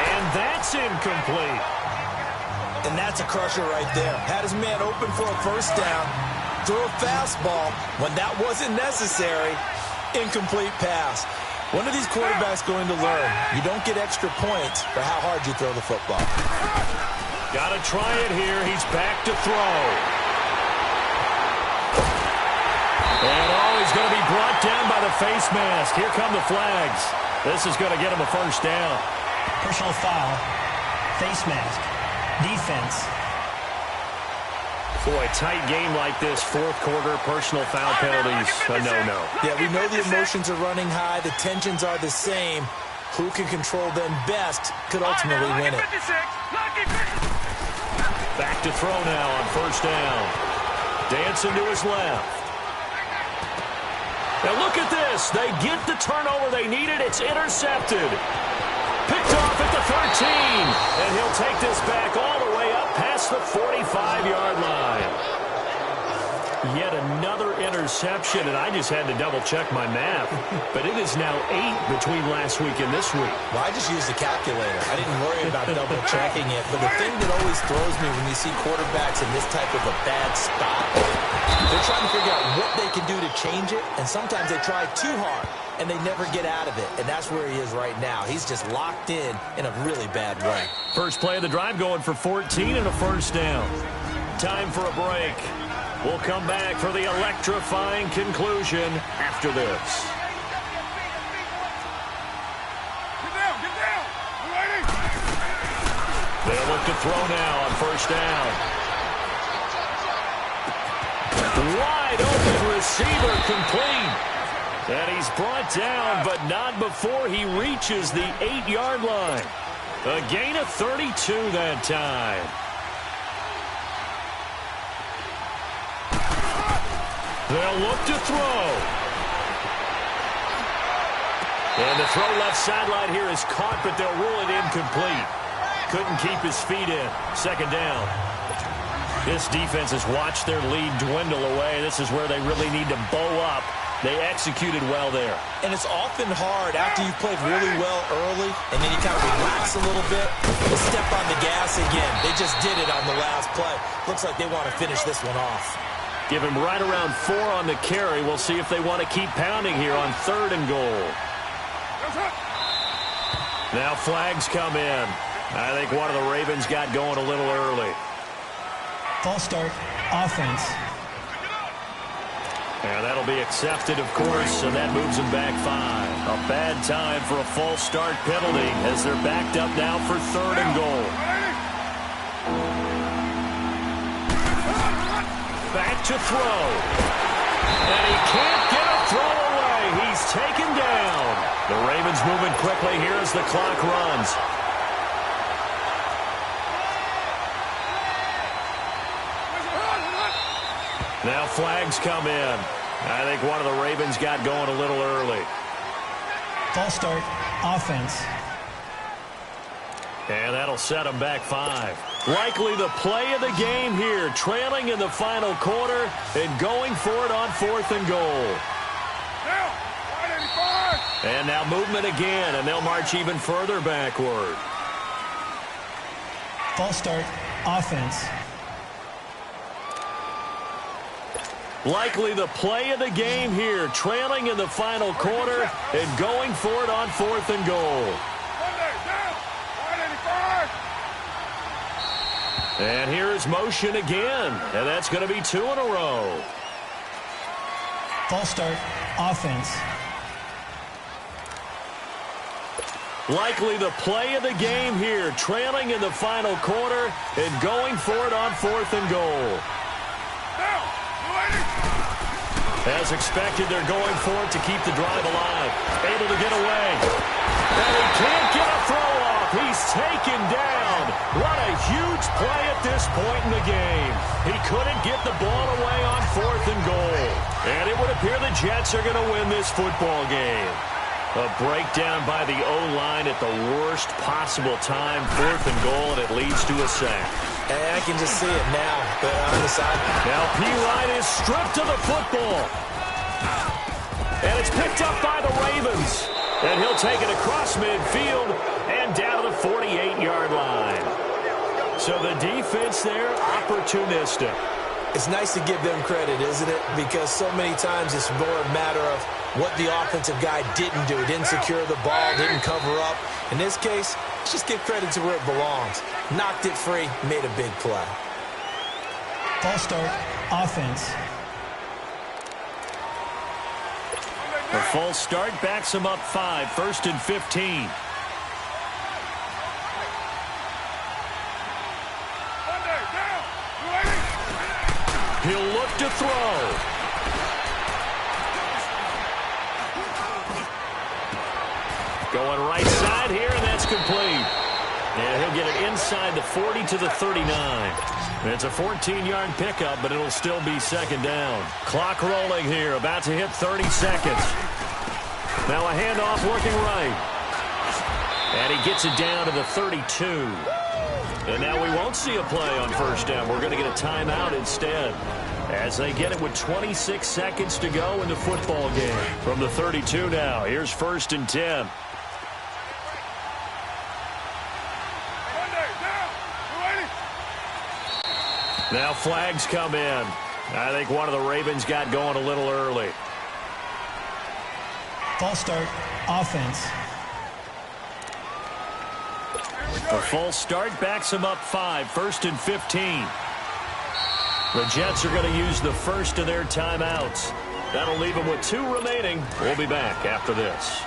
And that's incomplete. And that's a crusher right there. Had his man open for a first down. Threw a fastball when that wasn't necessary. Incomplete pass. When are these quarterbacks going to learn? You don't get extra points for how hard you throw the football. Got to try it here. He's back to throw. And he's going to be brought down by the face mask. Here come the flags. This is going to get him a first down. Personal foul, face mask, defense. Boy, tight game like this, fourth quarter, personal foul penalties, a no-no. Yeah, we know the emotions are running high. The tensions are the same. Who can control them best could ultimately win it. Back to throw now on first down. Dancing to his left. Now look at this. They get the turnover they needed. It's intercepted. Picked off at the 13. And he'll take this back all the way up past the 45-yard line. Yet another interception, and I just had to double-check my math. But it is now 8 between last week and this week. Well, I just used the calculator. I didn't worry about double-checking it. But the thing that always throws me when you see quarterbacks in this type of a bad spot, they're trying to figure out what they can do to change it, and sometimes they try too hard. and they never get out of it. And that's where he is right now. He's just locked in a really bad way. First play of the drive going for 14 and a first down. Time for a break. We'll come back for the electrifying conclusion after this. They'll look to throw now on first down. Wide open receiver complete. And he's brought down, but not before he reaches the 8-yard line. A gain of 32 that time. They'll look to throw. And the throw left sideline here is caught, but they'll rule it incomplete. Couldn't keep his feet in. Second down. This defense has watched their lead dwindle away. This is where they really need to bow up. They executed well there. And it's often hard after you've played really well early, and then you kind of relax a little bit, to step on the gas again. They just did it on the last play. Looks like they want to finish this one off. Give him right around 4 on the carry. We'll see if they want to keep pounding here on 3rd and goal. Now flags come in. I think one of the Ravens got going a little early. False start, offense. And that'll be accepted, of course, and that moves them back 5. A bad time for a false start penalty as they're backed up now for 3rd and goal. Back to throw. And he can't get a throw away. He's taken down. The Ravens moving quickly here as the clock runs. Now flags come in. I think one of the Ravens got going a little early. False start, offense. And that'll set them back 5. Likely the play of the game here, trailing in the final quarter and going for it on 4th and goal. And now movement again, and they'll march even further backward. False start, offense. Likely the play of the game here, trailing in the final quarter and going for it on 4th and goal. And here's motion again, and that's going to be 2 in a row. False start, offense. Likely the play of the game here, trailing in the final quarter and going for it on 4th and goal. As expected, they're going for it to keep the drive alive. Able to get away. And he can't get a throw off. He's taken down. What a huge play at this point in the game. He couldn't get the ball away on 4th and goal. And it would appear the Jets are going to win this football game. A breakdown by the O-line at the worst possible time. 4th and goal, and it leads to a sack. And I can just see it now on the side. Now P-Line is stripped of the football. And it's picked up by the Ravens. And he'll take it across midfield and down to the 48-yard line. So the defense there, opportunistic. It's nice to give them credit, isn't it? Because so many times it's more a matter of what the offensive guy didn't do. Didn't secure the ball, didn't cover up. In this case, let's just give credit to where it belongs. Knocked it free, made a big play. False start, offense. The false start backs him up 5, 1st and 15. He'll look to throw. Going right side here, and that's complete. And he'll get it inside the 40 to the 39. It's a 14-yard pickup, but it'll still be 2nd down. Clock rolling here, about to hit 30 seconds. Now a handoff working right. And he gets it down to the 32. And now we won't see a play on 1st down. We're going to get a timeout instead, as they get it with 26 seconds to go in the football game. From the 32 now, here's 1st and 10. Now flags come in. I think one of the Ravens got going a little early. False start, offense. A false start backs him up 5, 1st and 15. The Jets are going to use the first of their timeouts. That'll leave them with 2 remaining. We'll be back after this.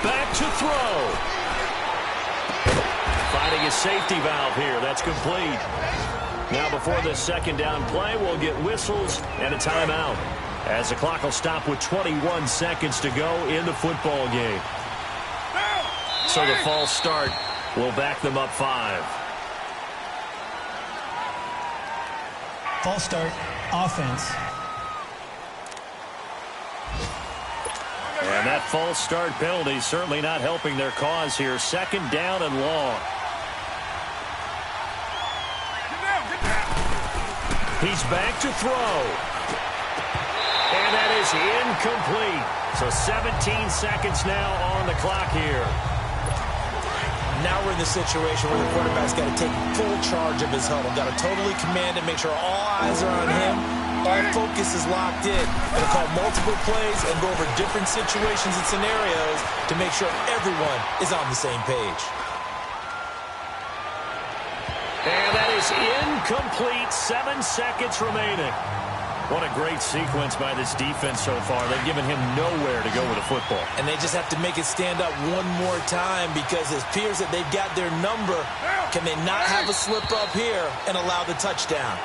Back to throw. Finding a safety valve here. That's complete. Now before the second down play, we'll get whistles and a timeout, as the clock will stop with 21 seconds to go in the football game. So the false start will back them up 5. False start, offense. And that false start penalty certainly not helping their cause here. 2nd down and long. He's back to throw. And that is incomplete. So 17 seconds now on the clock here. Now we're in the situation where the quarterback's got to take full charge of his huddle. Got to totally command it, make sure all eyes are on him. All focus is locked in. Got to call multiple plays and go over different situations and scenarios to make sure everyone is on the same page. And that is incomplete. 7 seconds remaining. What a great sequence by this defense so far. They've given him nowhere to go with the football. And they just have to make it stand up one more time, because it appears that they've got their number. Can they not have a slip up here and allow the touchdown?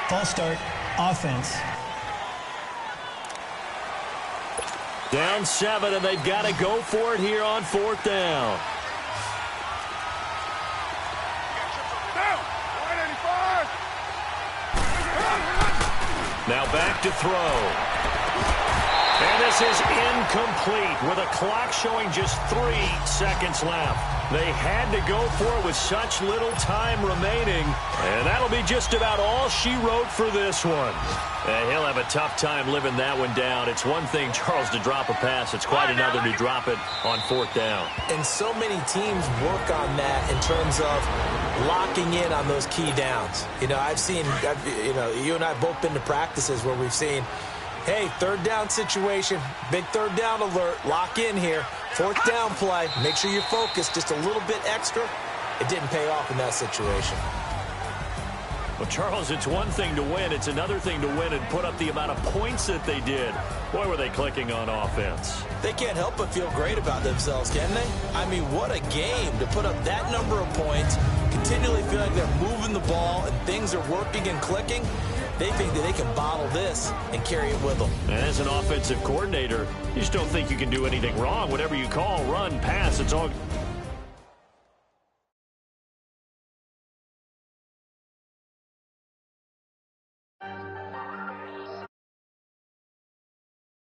False start, offense. Down 7, and they've got to go for it here on 4th down. Now back to throw. And this is incomplete with a clock showing just 3 seconds left. They had to go for it with such little time remaining. And that'll be just about all she wrote for this one. And he'll have a tough time living that one down. It's one thing, Charles, to drop a pass. It's quite another to drop it on 4th down. And so many teams work on that in terms of locking in on those key downs. You know, you and I have both been to practices where we've seen, hey, 3rd down situation, big 3rd down alert, lock in here. 4th down play, make sure you're focused just a little bit extra. It didn't pay off in that situation. Well, Charles, it's one thing to win. It's another thing to win and put up the amount of points that they did. Boy, were they clicking on offense. They can't help but feel great about themselves, can they? I mean, what a game to put up that number of points, continually feel like they're moving the ball and things are working and clicking. They think that they can bottle this and carry it with them. And as an offensive coordinator, you just don't think you can do anything wrong. Whatever you call, run, pass, it's all